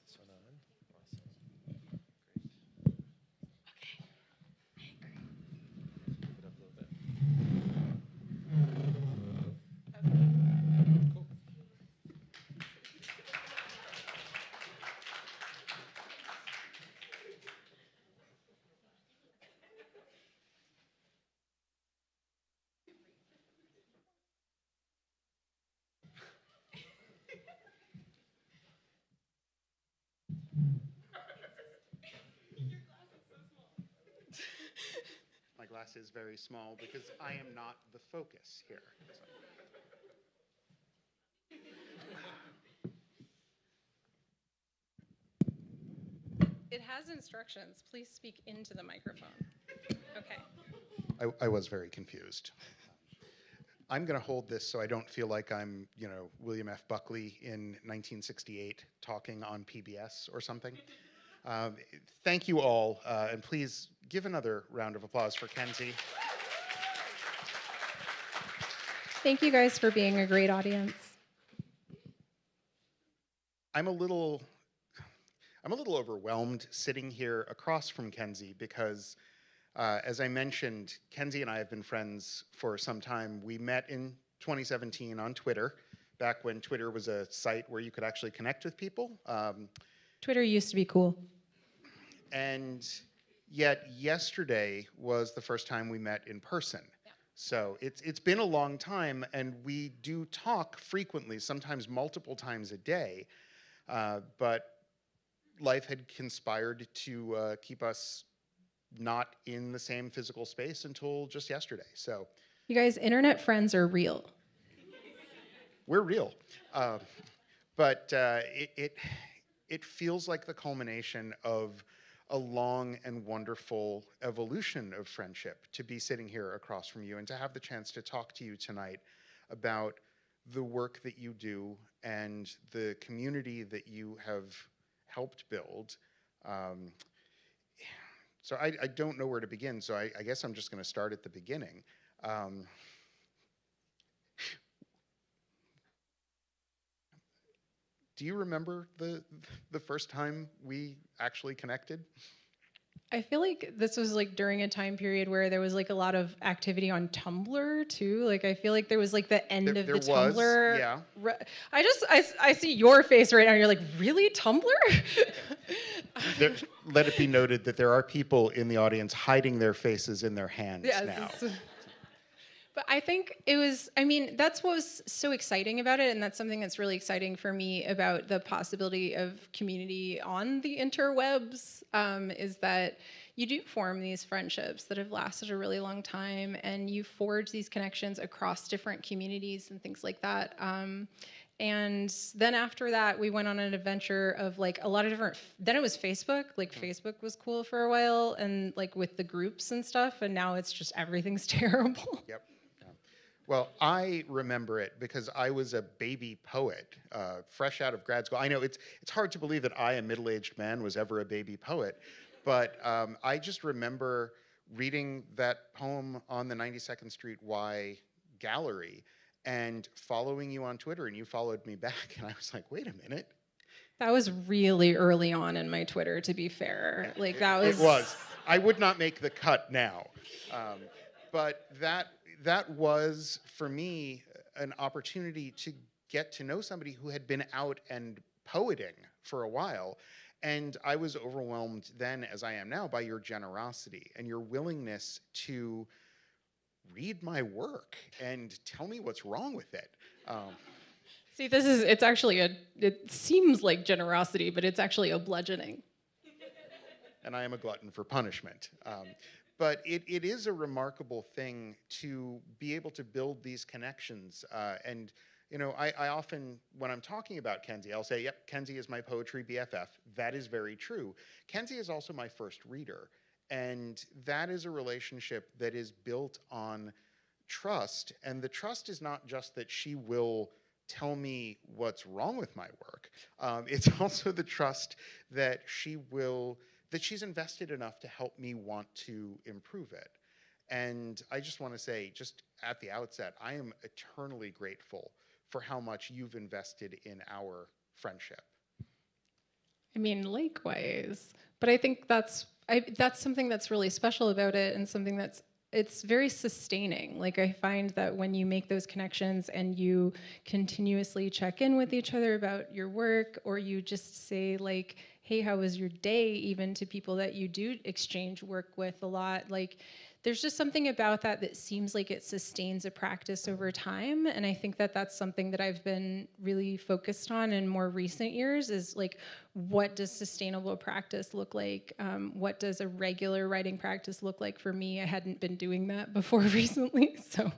This one on. Awesome. Great. Move it up a little bit. Cool. My glass is very small because I am not the focus here. It has instructions. Please speak into the microphone. Okay. I was very confused. I'm going to hold this so I don't feel like I'm, William F. Buckley in 1968 talking on PBS or something. Thank you all, and please give another round of applause for Kenzie. Thank you guys for being a great audience. I'm a little overwhelmed sitting here across from Kenzie because, as I mentioned, Kenzie and I have been friends for some time. We met in 2017 on Twitter, back when Twitter was a site where you could actually connect with people. Twitter used to be cool. And yet yesterday was the first time we met in person. Yeah. So it's been a long time, and we do talk frequently, sometimes multiple times a day, but life had conspired to keep us not in the same physical space until just yesterday. So You guys, internet friends are real. we're real. But it feels like the culmination of a long and wonderful evolution of friendship to be sitting here across from you and to have the chance to talk to you tonight about the work that you do and the community that you have helped build. So I don't know where to begin, so I guess I'm just going to start at the beginning. Do you remember the first time we actually connected? I feel like this was like during a time period where there was like a lot of activity on Tumblr too. Like I feel like there was like the end of the Tumblr. Yeah. I see your face right now. You're like, really, Tumblr? Let it be noted that there are people in the audience hiding their faces in their hands now. But I think it was, I mean, that's what was so exciting about it. And that's something that's really exciting for me about the possibility of community on the interwebs, is that you do form these friendships that have lasted a really long time, and you forge these connections across different communities and things like that. And then after that, we went on an adventure of like a lot of different, then it was Facebook, like Facebook was cool for a while, and like with the groups and stuff, and now it's just everything's terrible. Yep. Well, I remember it because I was a baby poet, fresh out of grad school. I know it's hard to believe that I, a middle-aged man, was ever a baby poet, but I just remember reading that poem on the 92nd Street Y gallery and following you on Twitter, and you followed me back, and I was like, wait a minute. That was really early on in my Twitter, to be fair. Like that was. It was. I would not make the cut now, but that was, for me, an opportunity to get to know somebody who had been out and poeting for a while. And I was overwhelmed then, as I am now, by your generosity and your willingness to read my work and tell me what's wrong with it. See, it's actually it seems like generosity, but it's actually a bludgeoning. And I am a glutton for punishment. But it is a remarkable thing to be able to build these connections. And, you know, I often, when I'm talking about Kenzie, I'll say, yep, Kenzie is my poetry BFF. That is very true. Kenzie is also my first reader. And that is a relationship that is built on trust. And the trust is not just that she will tell me what's wrong with my work. It's also the trust that she's invested enough to help me want to improve it. And I just want to say, just at the outset, I am eternally grateful for how much you've invested in our friendship. I mean, likewise. But I think that's something that's really special about it, and something it's very sustaining. Like I find that when you make those connections and you continuously check in with each other about your work, or you just say like, hey, how was your day, even to people that you do exchange work with a lot, like there's just something about that seems like it sustains a practice over time. And I think that that's something that I've been really focused on in more recent years, is like, what does sustainable practice look like? What does a regular writing practice look like for me? I hadn't been doing that before recently, so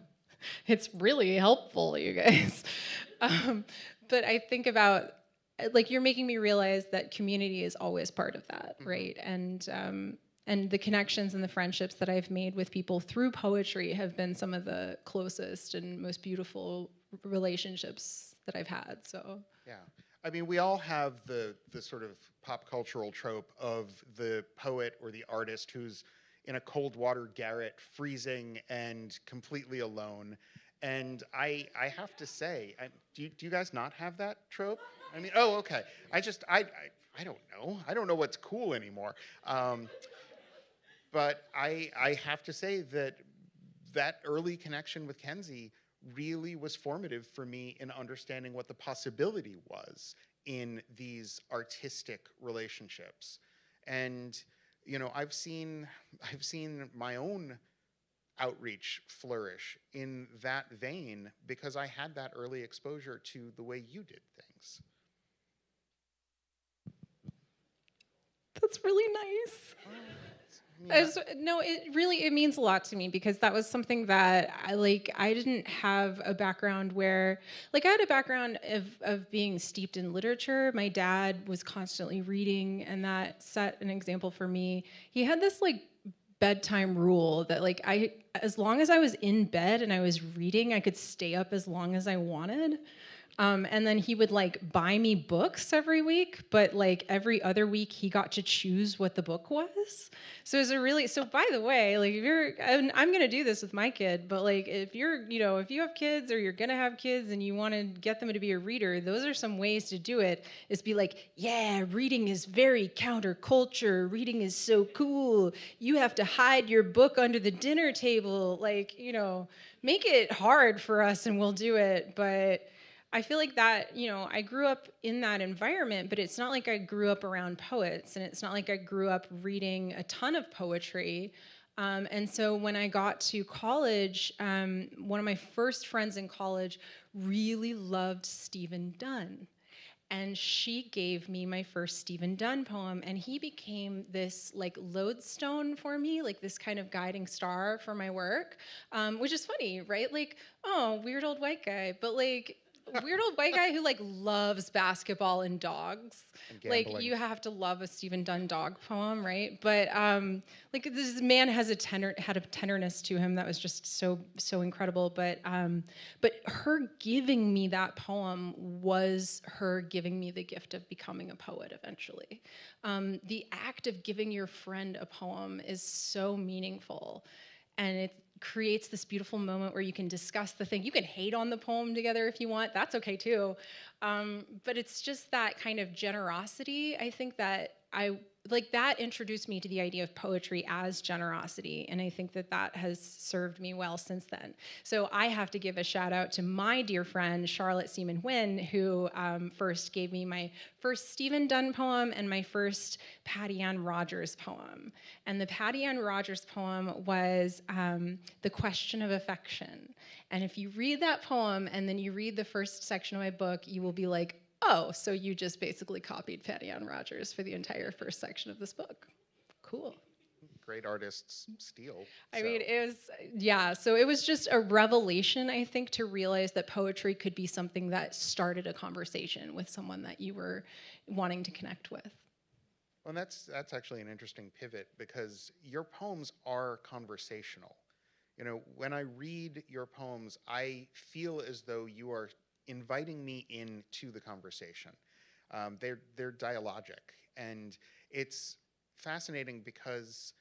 it's really helpful, you guys. But I think about, like, you're making me realize that community is always part of that, right? And the connections and the friendships that I've made with people through poetry have been some of the closest and most beautiful relationships that I've had. So yeah, I mean, we all have the sort of pop cultural trope of the poet or the artist who's in a cold water garret, freezing and completely alone. And I have to say, do you guys not have that trope? I mean, oh, okay. I don't know. I don't know what's cool anymore. But I have to say that that early connection with Kenzie really was formative for me in understanding what the possibility was in these artistic relationships. And I've seen my own outreach flourish in that vein because I had that early exposure to the way you did things. That's really nice. No, it means a lot to me because that was something that I didn't have a background where I had a background of being steeped in literature. My dad was constantly reading, and that set an example for me. He had this bedtime rule that as long as I was in bed and I was reading, I could stay up as long as I wanted. And then he would buy me books every week, but every other week he got to choose what the book was. So it was so by the way, if you're, and I'm going to do this with my kid, but if you're, if you have kids or you're going to have kids and you want to get them to be a reader, those are some ways to do it, is be yeah, reading is very counterculture. Reading is so cool. You have to hide your book under the dinner table. Make it hard for us and we'll do it. But I feel that, I grew up in that environment, but it's not like I grew up around poets, and it's not like I grew up reading a ton of poetry. And so when I got to college, one of my first friends in college really loved Stephen Dunn. And she gave me my first Stephen Dunn poem, and he became this lodestone for me, this kind of guiding star for my work, which is funny, right? Oh, weird old white guy, but weird old white guy who loves basketball and dogs. And You have to love a Stephen Dunn dog poem, right? But this man had a tenderness to him that was just so incredible. But her giving me that poem was her giving me the gift of becoming a poet eventually. The act of giving your friend a poem is so meaningful, and it creates this beautiful moment where you can discuss the thing. You can hate on the poem together if you want. That's okay too. But it's just that kind of generosity. I think that that introduced me to the idea of poetry as generosity, and I think that has served me well since then. So I have to give a shout out to my dear friend Charlotte Seaman Wynn, who first gave me my first Stephen Dunn poem and my first Patty Ann Rogers poem. And the Patty Ann Rogers poem was The Question of Affection. And if you read that poem and then you read the first section of my book, you will be like, oh, so you just basically copied Patty Ann Rogers for the entire first section of this book. Cool. Great artists steal. I mean, so it was just a revelation, I think, to realize that poetry could be something that started a conversation with someone that you were wanting to connect with. Well, that's actually an interesting pivot, because your poems are conversational. When I read your poems, I feel as though you are inviting me into the conversation. They're dialogic, and it's fascinating because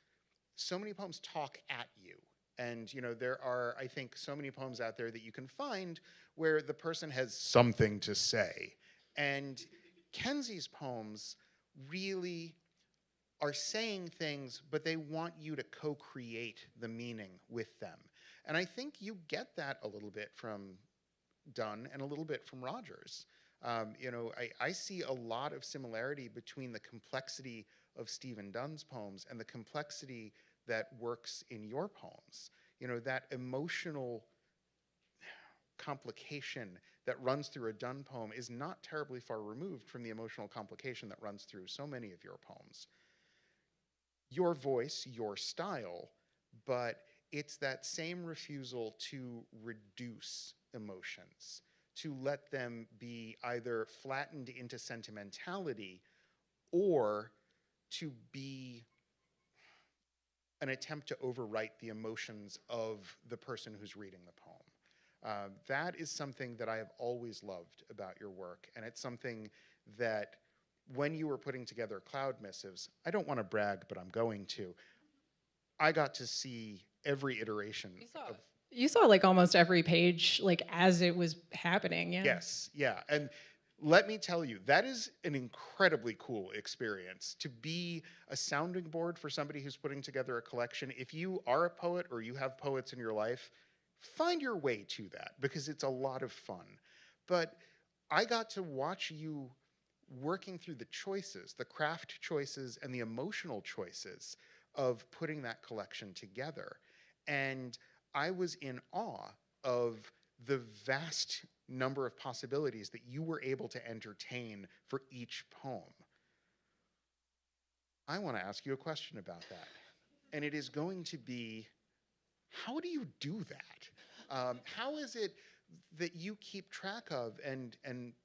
so many poems talk at you. And there are, I think, so many poems out there that you can find where the person has something to say. And Kenzie's poems really are saying things, but they want you to co-create the meaning with them. And I think you get that a little bit from Dunn and a little bit from Rogers. I see a lot of similarity between the complexity of Stephen Dunn's poems and the complexity that works in your poems. That emotional complication that runs through a Dunn poem is not terribly far removed from the emotional complication that runs through so many of your poems. Your voice, your style, but it's that same refusal to reduce emotions, to let them be either flattened into sentimentality or to be an attempt to overwrite the emotions of the person who's reading the poem. That is something that I have always loved about your work, and it's something that when you were putting together Cloud Missives, I don't want to brag, but I'm going to, I got to see every iteration of You saw like almost every page like as it was happening. Yeah. Yes, yeah. And let me tell you, that is an incredibly cool experience to be a sounding board for somebody who's putting together a collection. If you are a poet or you have poets in your life, find your way to that because it's a lot of fun. But I got to watch you working through the choices, the craft choices and the emotional choices of putting that collection together. And I was in awe of the vast number of possibilities that you were able to entertain for each poem. I want to ask you a question about that. And it is going to be, how do you do that? How is it that you keep track of and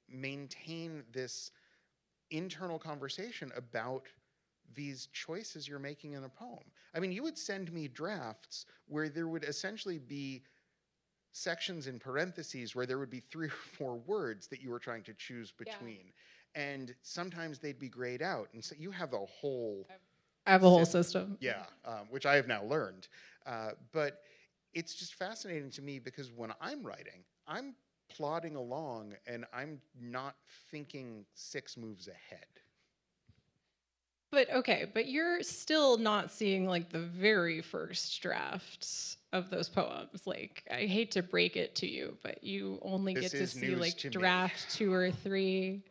maintain this internal conversation about these choices you're making in a poem? I mean, you would send me drafts where there would essentially be sections in parentheses where there would be 3 or 4 words that you were trying to choose between. Yeah. And sometimes they'd be grayed out. And so you have a whole... I have a whole system. Yeah, which I have now learned. But it's just fascinating to me because when I'm writing, I'm plodding along and I'm not thinking 6 moves ahead. But okay, but you're still not seeing like the very first drafts of those poems. Like, I hate to break it to you, but you only get to see like draft 2 or 3.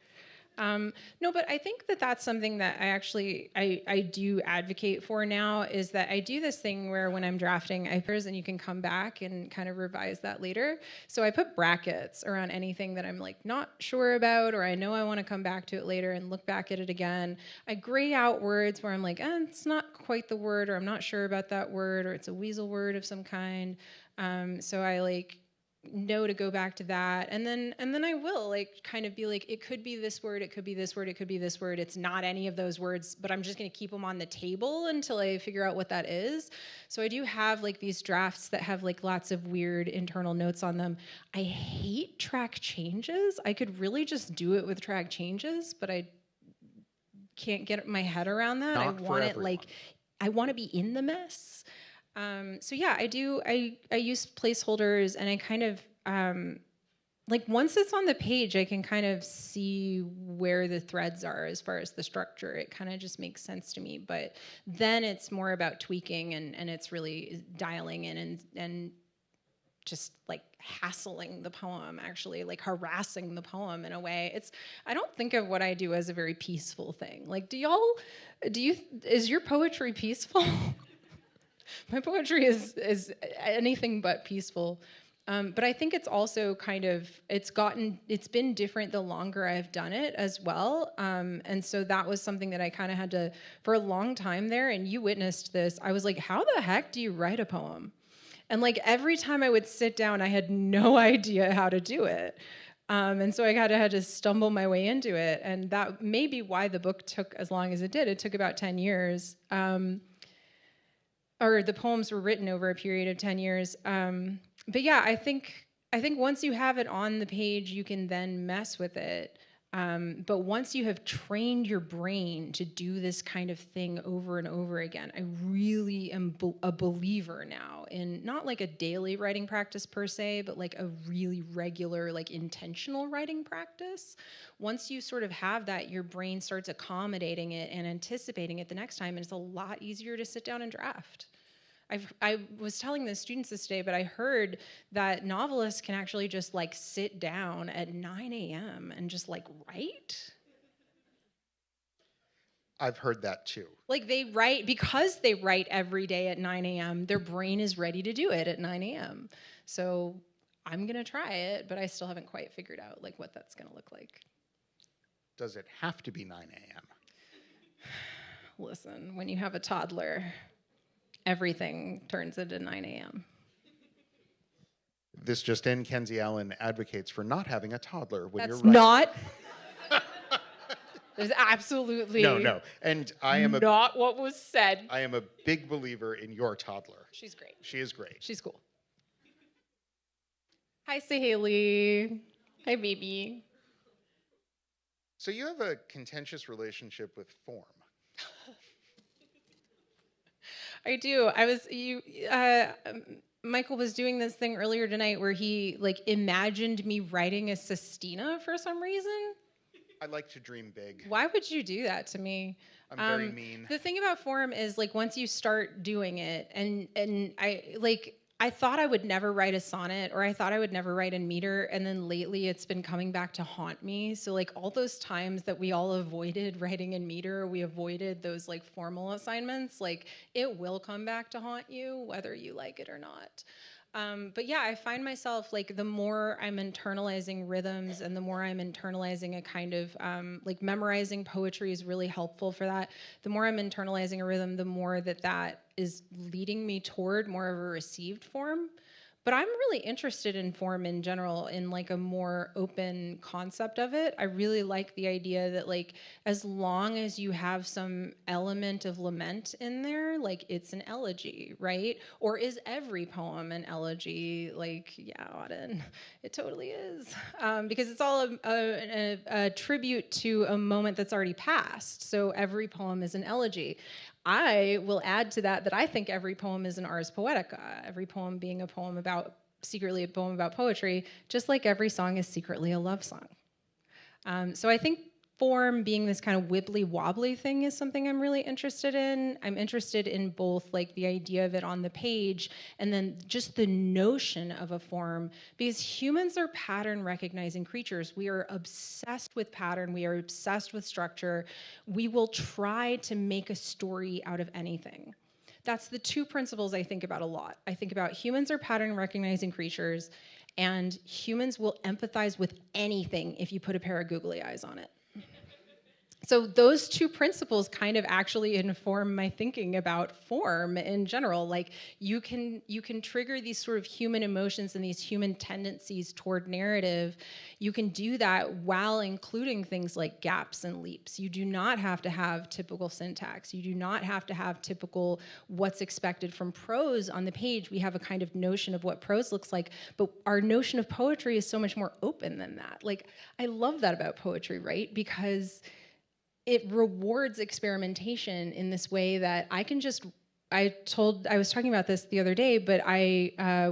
No, but I think that that's something that I do advocate for now, is that I do this thing where when I'm drafting, and you can come back and kind of revise that later. So I put brackets around anything that I'm like not sure about, or I know I want to come back to it later and look back at it again. I gray out words where I'm like, it's not quite the word, or I'm not sure about that word, or it's a weasel word of some kind. So I like know to go back to that, and then I will like kind of be like, it could be this word, it could be this word, it could be this word, it's not any of those words, but I'm just going to keep them on the table until I figure out what that is. So I do have like these drafts that have like lots of weird internal notes on them. I hate track changes. I could really just do it with track changes, but I can't get my head around that. Not I want it everyone. like, I want to be in the mess. So yeah, I do. I use placeholders, and I kind of like once it's on the page, I can kind of see where the threads are as far as the structure. It kind of just makes sense to me. But then it's more about tweaking, and it's really dialing in and just like hassling the poem, actually like harassing the poem in a way. I don't think of what I do as a very peaceful thing. Like, is your poetry peaceful? My poetry is anything but peaceful. But I think it's also kind of, it's been different the longer I've done it as well. And so that was something that I kind of had to, for a long time there, and you witnessed this, I was like, how the heck do you write a poem? And like every time I would sit down, I had no idea how to do it. And so I kind of had to stumble my way into it. And that may be why the book took as long as it did. It took about 10 years. Or the poems were written over a period of 10 years. But yeah, I think once you have it on the page, you can then mess with it. But once you have trained your brain to do this kind of thing over and over again, I really am a believer now in not like a daily writing practice per se, but like a really regular, like intentional writing practice. Once you sort of have that, your brain starts accommodating it and anticipating it the next time, and it's a lot easier to sit down and draft. I was telling the students this day, but I heard that novelists can actually just like sit down at 9 a.m. and just like write. I've heard that too. Like because they write every day at 9 a.m., their brain is ready to do it at 9 a.m. So I'm going to try it, but I still haven't quite figured out like what that's going to look like. Does it have to be 9 a.m.? Listen, when you have a toddler, everything turns into 9 a.m. This just in, Kenzie Allen advocates for not having a toddler when That's you're writing. not. There's absolutely no. And I am not what was said. I am a big believer in your toddler. She's great. She is great. She's cool. Hi, Haley. Hi, baby. So you have a contentious relationship with form. I do. Michael was doing this thing earlier tonight where he like imagined me writing a sestina for some reason. I like to dream big. Why would you do that to me? I'm very mean. The thing about form is like once you start doing it, and I thought I would never write a sonnet, or I thought I would never write in meter, and then lately it's been coming back to haunt me. So like all those times that we all avoided writing in meter, we avoided those like formal assignments, like it will come back to haunt you whether you like it or not. But yeah, I find myself like the more I'm internalizing rhythms and the more I'm internalizing a kind of like memorizing poetry is really helpful for that. The more I'm internalizing a rhythm, the more that is leading me toward more of a received form. But I'm really interested in form in general, in like a more open concept of it. I really like the idea that like as long as you have some element of lament in there, like it's an elegy, right? Or is every poem an elegy? Like, yeah, Auden, it totally is. Because it's all a tribute to a moment that's already passed. So every poem is an elegy. I will add to that I think every poem is an ars poetica, every poem being secretly a poem about poetry, just like every song is secretly a love song. So I think form being this kind of wibbly wobbly thing is something I'm really interested in. I'm interested in both like the idea of it on the page and then just the notion of a form, because humans are pattern recognizing creatures. We are obsessed with pattern. We are obsessed with structure. We will try to make a story out of anything. That's the two principles I think about a lot. I think about humans are pattern recognizing creatures, and humans will empathize with anything if you put a pair of googly eyes on it. So those two principles kind of actually inform my thinking about form in general. Like you can trigger these sort of human emotions and these human tendencies toward narrative. You can do that while including things like gaps and leaps. You do not have to have typical syntax. You do not have to have typical what's expected from prose on the page. We have a kind of notion of what prose looks like, but our notion of poetry is so much more open than that. Like I love that about poetry, right? Because it rewards experimentation in this way that I was talking about this the other day, but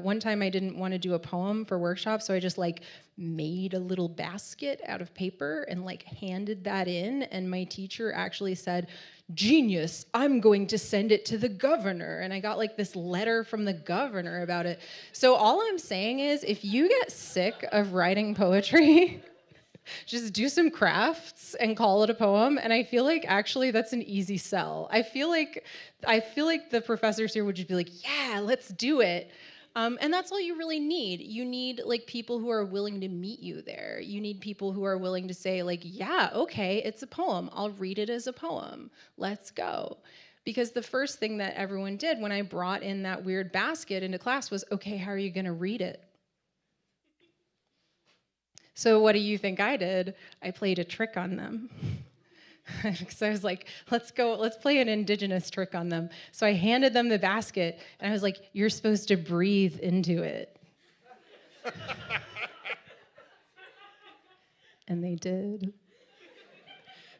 one time I didn't want to do a poem for workshop, so I just like made a little basket out of paper and like handed that in, and my teacher actually said, "Genius, I'm going to send it to the governor." And I got like this letter from the governor about it. So all I'm saying is if you get sick of writing poetry, just do some crafts and call it a poem. And I feel like actually that's an easy sell. I feel like the professors here would just be like, yeah, let's do it. And that's all you really need. You need like people who are willing to meet you there. You need people who are willing to say like, yeah, okay, it's a poem. I'll read it as a poem. Let's go. Because the first thing that everyone did when I brought in that weird basket into class was, okay, how are you gonna read it? So what do you think I did? I played a trick on them. So I was like, let's play an indigenous trick on them. So I handed them the basket, and I was like, you're supposed to breathe into it. And they did.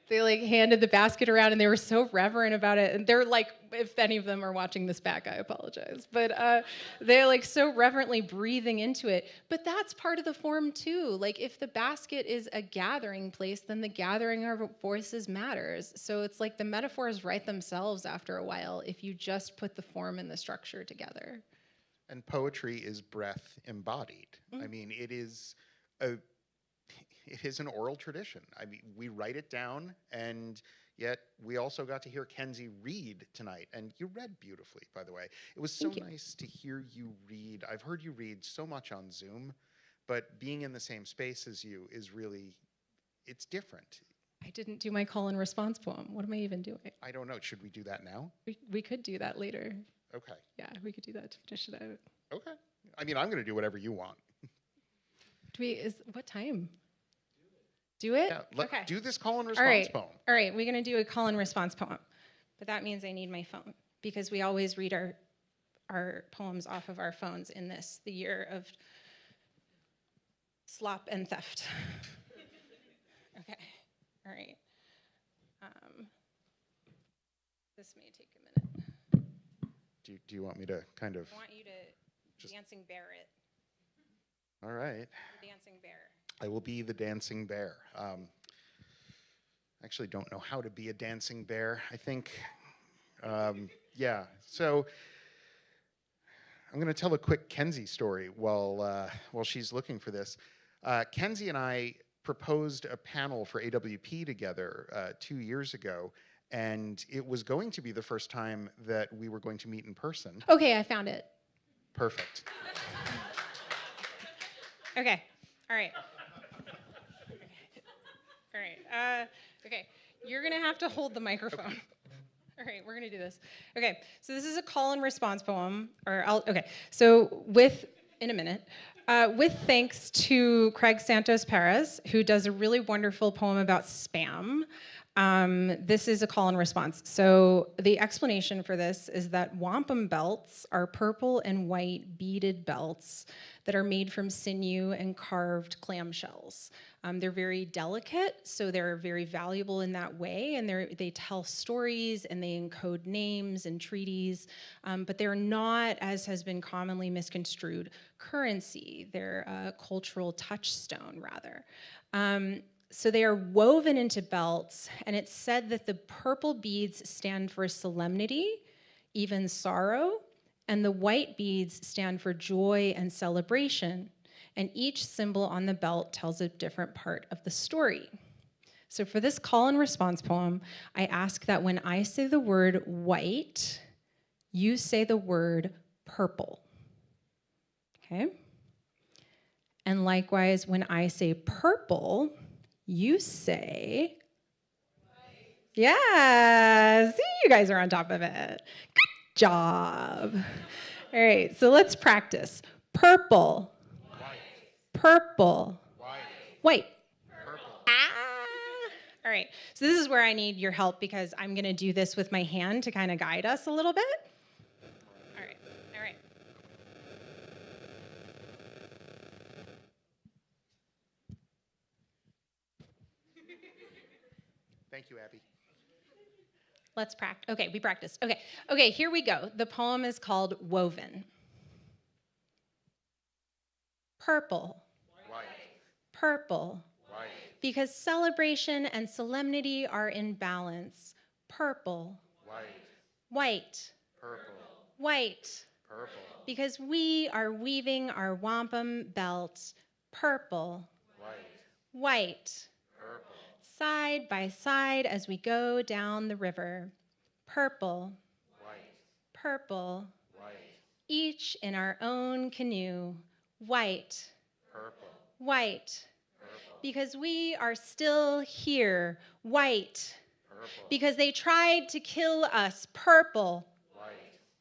They like handed the basket around, and they were so reverent about it. And they're like, if any of them are watching this back, I apologize. But they're like so reverently breathing into it. But that's part of the form too. Like if the basket is a gathering place, then the gathering of voices matters. So it's like the metaphors write themselves after a while if you just put the form and the structure together. And poetry is breath embodied. I mean, it is an oral tradition. I mean, we write it down, and yet we also got to hear Kenzie read tonight. And you read beautifully, by the way. It was so nice to hear you read. I've heard you read so much on Zoom, but being in the same space as you is really, it's different. I didn't do my call and response poem. What am I even doing? I don't know. Should we do that now? We could do that later. Okay. Yeah, we could do that to finish it out. Okay. I mean, I'm going to do whatever you want. What time? Do it? Yeah, okay. Do this call and response poem. All right, we're going to do a call and response poem. But that means I need my phone because we always read our poems off of our phones in the year of slop and theft. Okay, all right. This may take a minute. Do you want me to kind of... I want you to Dancing bear it. All right. The dancing bear. I will be the dancing bear. I actually don't know how to be a dancing bear. I think, yeah. So I'm going to tell a quick Kenzie story while she's looking for this. Kenzie and I proposed a panel for AWP together 2 years ago, and it was going to be the first time that we were going to meet in person. Okay, I found it. Perfect. Okay. All right. All right. Okay. You're going to have to hold the microphone. Okay. All right, we're going to do this. Okay. So this is a call and response poem. So in a minute, with thanks to Craig Santos Perez, who does a really wonderful poem about spam. This is a call and response. So the explanation for this is that wampum belts are purple and white beaded belts that are made from sinew and carved clamshells. They're very delicate, so they're very valuable in that way, and they tell stories and they encode names and treaties, but they're not, as has been commonly misconstrued, currency. They're a cultural touchstone, rather. So they are woven into belts, and it's said that the purple beads stand for solemnity, even sorrow, and the white beads stand for joy and celebration, and each symbol on the belt tells a different part of the story. So for this call and response poem, I ask that when I say the word white, you say the word purple. Okay? And likewise, when I say purple, you say, yeah, see, you guys are on top of it. Good job. All right, so let's practice. Purple. White. Purple. White. White. Purple. Ah. All right, so this is where I need your help because I'm going to do this with my hand to kind of guide us a little bit. All right, all right. Thank you, Abby. Let's practice. Okay, we practiced. Okay, here we go. The poem is called Woven. Purple. White. Purple. White. Because celebration and solemnity are in balance. Purple. White. White. Purple. White. Purple. Because we are weaving our wampum belt. Purple. White. White. Purple. Side by side as we go down the river. Purple. White. Purple. White. Each in our own canoe. White. Purple. White. Purple. Because we are still here. White. Purple. Because they tried to kill us. Purple. White.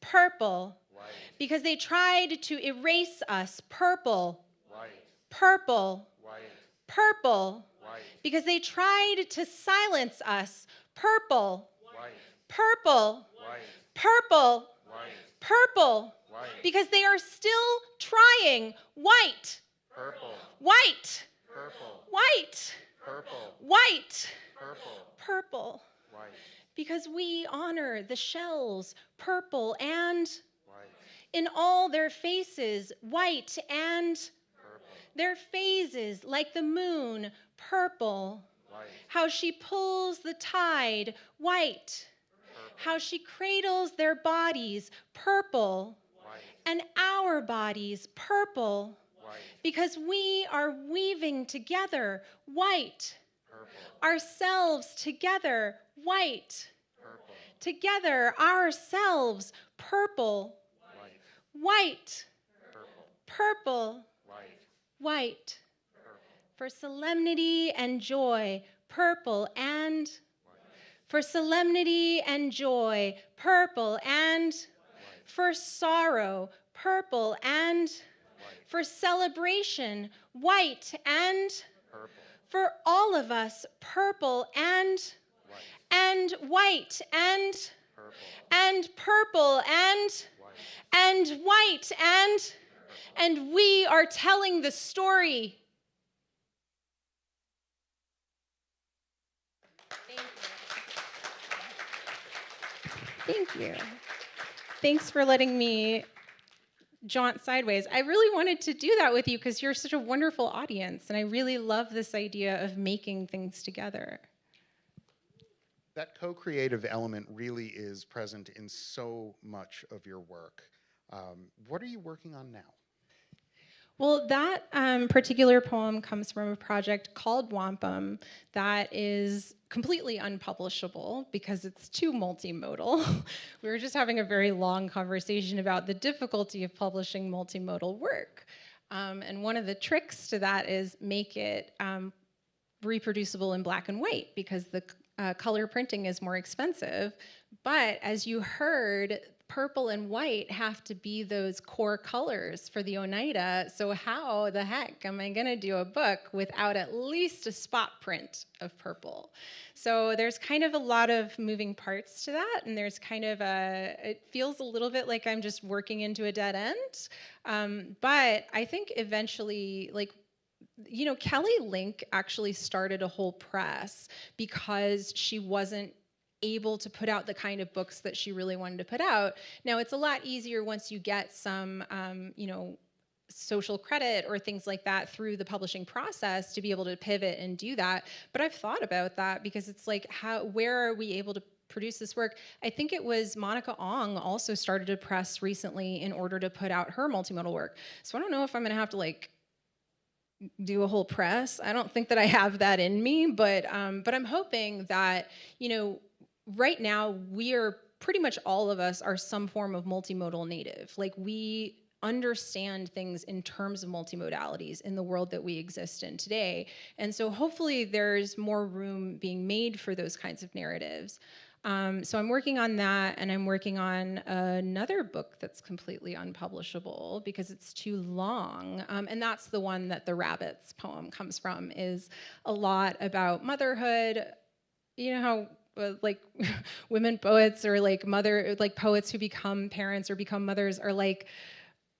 Purple. White. Because they tried to erase us. Purple. White. Purple. White. Purple. White. Because they tried to silence us. Purple. White. Purple. White. Purple. White. Purple. White. Because they are still trying. White. Purple. White. Purple. White. Purple. White. Purple. Purple. White. Because we honor the shells. Purple and White. in all their faces. White and Purple. their phases like the moon. Purple. White. How she pulls the tide. White. Purple. How she cradles their bodies. Purple. White. And our bodies. Purple. White. Because we are weaving together. White. Purple. Ourselves together. White. Purple. Together ourselves. Purple. White. White. Purple. Purple. White. White. Purple. For solemnity and joy. Purple and White. for solemnity and joy. Purple and White. for sorrow. Purple and White. for celebration. White and Purple. for all of us. Purple and White. white and Purple. purple White. white and we are telling the story. Thank you. Thanks for letting me jaunt sideways. I really wanted to do that with you because you're such a wonderful audience, and I really love this idea of making things together. That co-creative element really is present in so much of your work. What are you working on now? Well, that particular poem comes from a project called Wampum that is completely unpublishable because it's too multimodal. We were just having a very long conversation about the difficulty of publishing multimodal work. And one of the tricks to that is make it reproducible in black and white because the color printing is more expensive. But as you heard, purple and white have to be those core colors for the Oneida. So how the heck am I going to do a book without at least a spot print of purple? So there's kind of a lot of moving parts to that, and there's kind of it feels a little bit like I'm just working into a dead end. But I think eventually, like, you know, Kelly Link actually started a whole press because she wasn't able to put out the kind of books that she really wanted to put out. Now, it's a lot easier once you get some, you know, social credit or things like that through the publishing process to be able to pivot and do that. But I've thought about that because it's like, where are we able to produce this work? I think it was Monica Ong also started a press recently in order to put out her multimodal work. So I don't know if I'm going to have to like do a whole press. I don't think that I have that in me, but I'm hoping that, you know, right now we are pretty much all of us are some form of multimodal native. Like we understand things in terms of multimodalities in the world that we exist in today. And so hopefully there's more room being made for those kinds of narratives. So I'm working on that, and I'm working on another book that's completely unpublishable because it's too long. And that's the one that the Rabbits poem comes from, is a lot about motherhood. You know how like women poets or like poets who become parents or become mothers are like,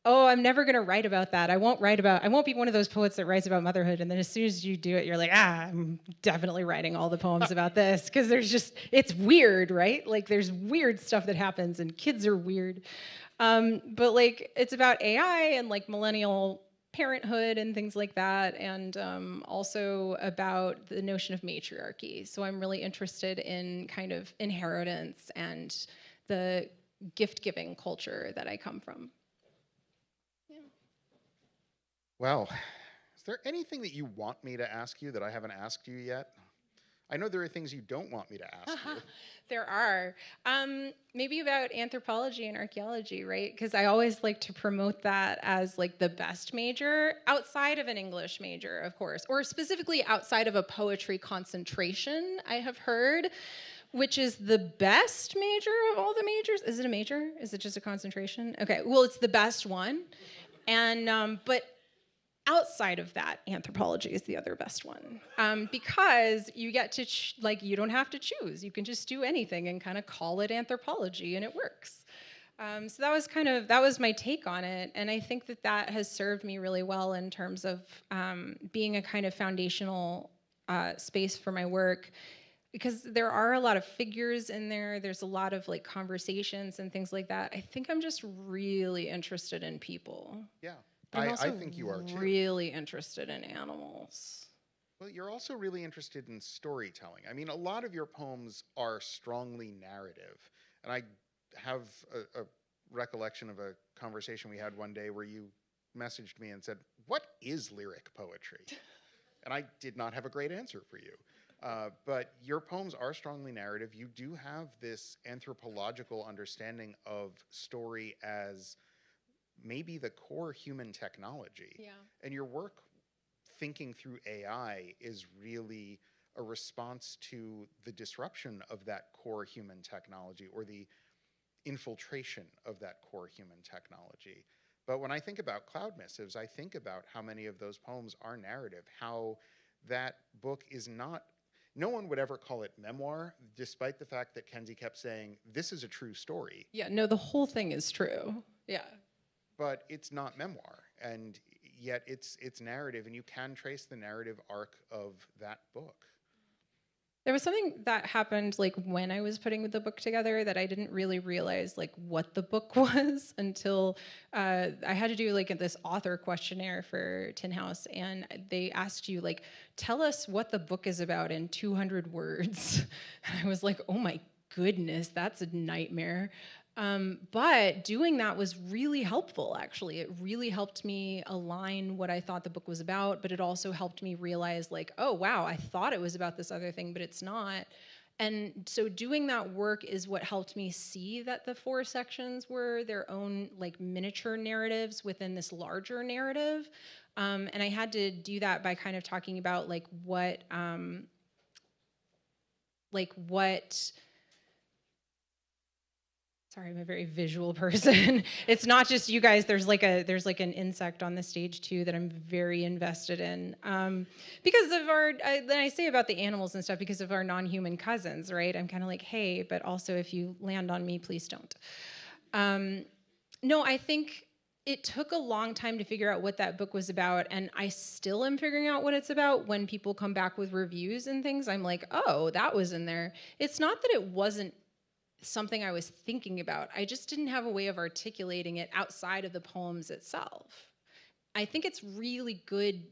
oh, I'm never going to write about that. I won't be one of those poets that writes about motherhood. And then as soon as you do it, you're like, I'm definitely writing all the poems about this. Because it's weird, right? Like there's weird stuff that happens and kids are weird. But like, it's about AI and like millennial parenthood and things like that. And also about the notion of matriarchy. So I'm really interested in kind of inheritance and the gift-giving culture that I come from. Well, is there anything that you want me to ask you that I haven't asked you yet? I know there are things you don't want me to ask you. There are. Maybe about anthropology and archaeology, right? Because I always like to promote that as like the best major outside of an English major, of course, or specifically outside of a poetry concentration, I have heard, which is the best major of all the majors. Is it a major? Is it just a concentration? Okay, well, it's the best one. And, but outside of that, anthropology is the other best one, because you get to you don't have to choose. You can just do anything and kind of call it anthropology, and it works. So that was my take on it, and I think that has served me really well in terms of being a kind of foundational space for my work, because there are a lot of figures in there. There's a lot of like conversations and things like that. I think I'm just really interested in people. Yeah. I'm also I think you are too. really interested in animals. Well, you're also really interested in storytelling. I mean, a lot of your poems are strongly narrative. And I have a recollection of a conversation we had one day where you messaged me and said, "What is lyric poetry?" And I did not have a great answer for you. But your poems are strongly narrative. You do have this anthropological understanding of story as maybe the core human technology. Yeah. And your work thinking through AI is really a response to the disruption of that core human technology, or the infiltration of that core human technology. But when I think about Cloud Missives, I think about how many of those poems are narrative, how that book is not, no one would ever call it memoir, despite the fact that Kenzie kept saying, this is a true story. Yeah, no, the whole thing is true. Yeah. But it's not memoir, and yet it's narrative, and you can trace the narrative arc of that book. There was something that happened like when I was putting the book together that I didn't really realize like what the book was until I had to do like this author questionnaire for Tin House, and they asked you like, tell us what the book is about in 200 words. And I was like, oh my goodness, that's a nightmare. But doing that was really helpful, actually. It really helped me align what I thought the book was about, but it also helped me realize like, oh, wow, I thought it was about this other thing, but it's not. And so doing that work is what helped me see that the 4 sections were their own like miniature narratives within this larger narrative. And I had to do that by kind of talking about like what sorry, I'm a very visual person. It's not just you guys. There's like an insect on the stage too that I'm very invested in because of our. Then I say about the animals and stuff because of our non-human cousins, right? I'm kind of like, hey, but also if you land on me, please don't. No, I think it took a long time to figure out what that book was about, and I still am figuring out what it's about. When people come back with reviews and things, I'm like, oh, that was in there. It's not that it wasn't something I was thinking about. I just didn't have a way of articulating it outside of the poems itself. I think it's really good.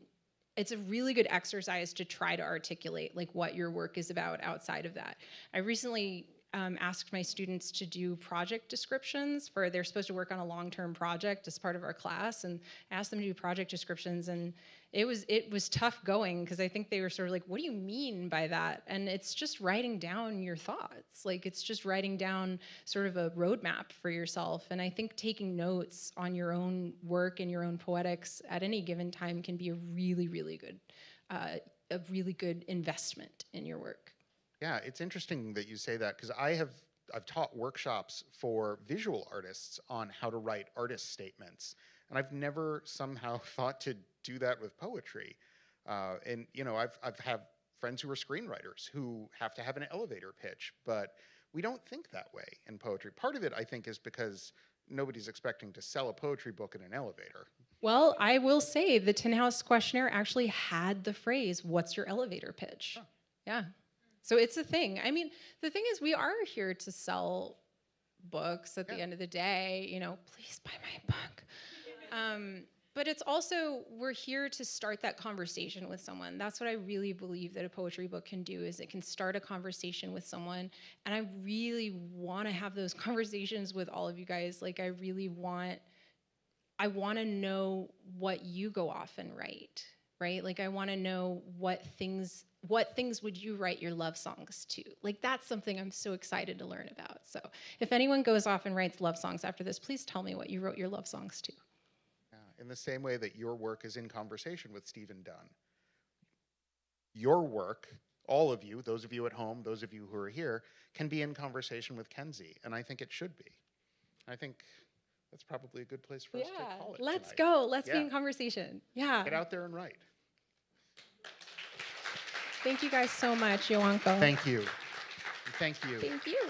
It's a really good exercise to try to articulate like what your work is about outside of that. I recently asked my students to do project descriptions they're supposed to work on a long-term project as part of our class, and I asked them to do project descriptions, and it was tough going because I think they were sort of like, what do you mean by that? And it's just writing down your thoughts. Like it's just writing down sort of a roadmap for yourself. And I think taking notes on your own work and your own poetics at any given time can be a really, really good investment in your work. Yeah, it's interesting that you say that because I've taught workshops for visual artists on how to write artist statements, and I've never somehow thought to do that with poetry. And you know, I've had friends who are screenwriters who have to have an elevator pitch, but we don't think that way in poetry. Part of it, I think, is because nobody's expecting to sell a poetry book in an elevator. Well, I will say the Tin House questionnaire actually had the phrase, "What's your elevator pitch?" Huh. Yeah. So it's a thing. I mean, the thing is, we are here to sell books at the end of the day. You know, please buy my book. But it's also, we're here to start that conversation with someone. That's what I really believe that a poetry book can do, is it can start a conversation with someone. And I really want to have those conversations with all of you guys. Like, I want to know what you go off and write, right? Like, I want to know what things would you write your love songs to? Like, that's something I'm so excited to learn about. So if anyone goes off and writes love songs after this, please tell me what you wrote your love songs to. Yeah, in the same way that your work is in conversation with Stephen Dunn. Your work, all of you, those of you at home, those of you who are here, can be in conversation with Kenzie, and I think it should be. I think that's probably a good place for us to call it let's tonight. go. Let's be in conversation. Yeah. Get out there and write. Thank you guys so much, Yoanko. Thank you. Thank you. Thank you.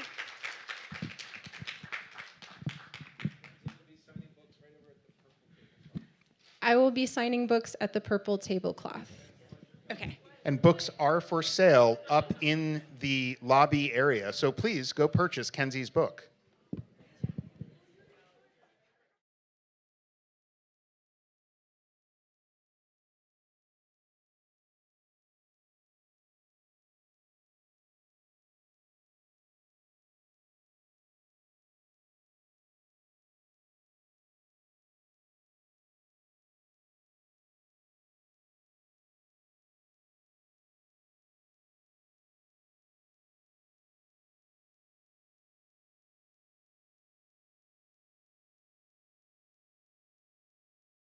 I will be signing books at the purple tablecloth. Okay. And books are for sale up in the lobby area, so please go purchase Kenzie's book.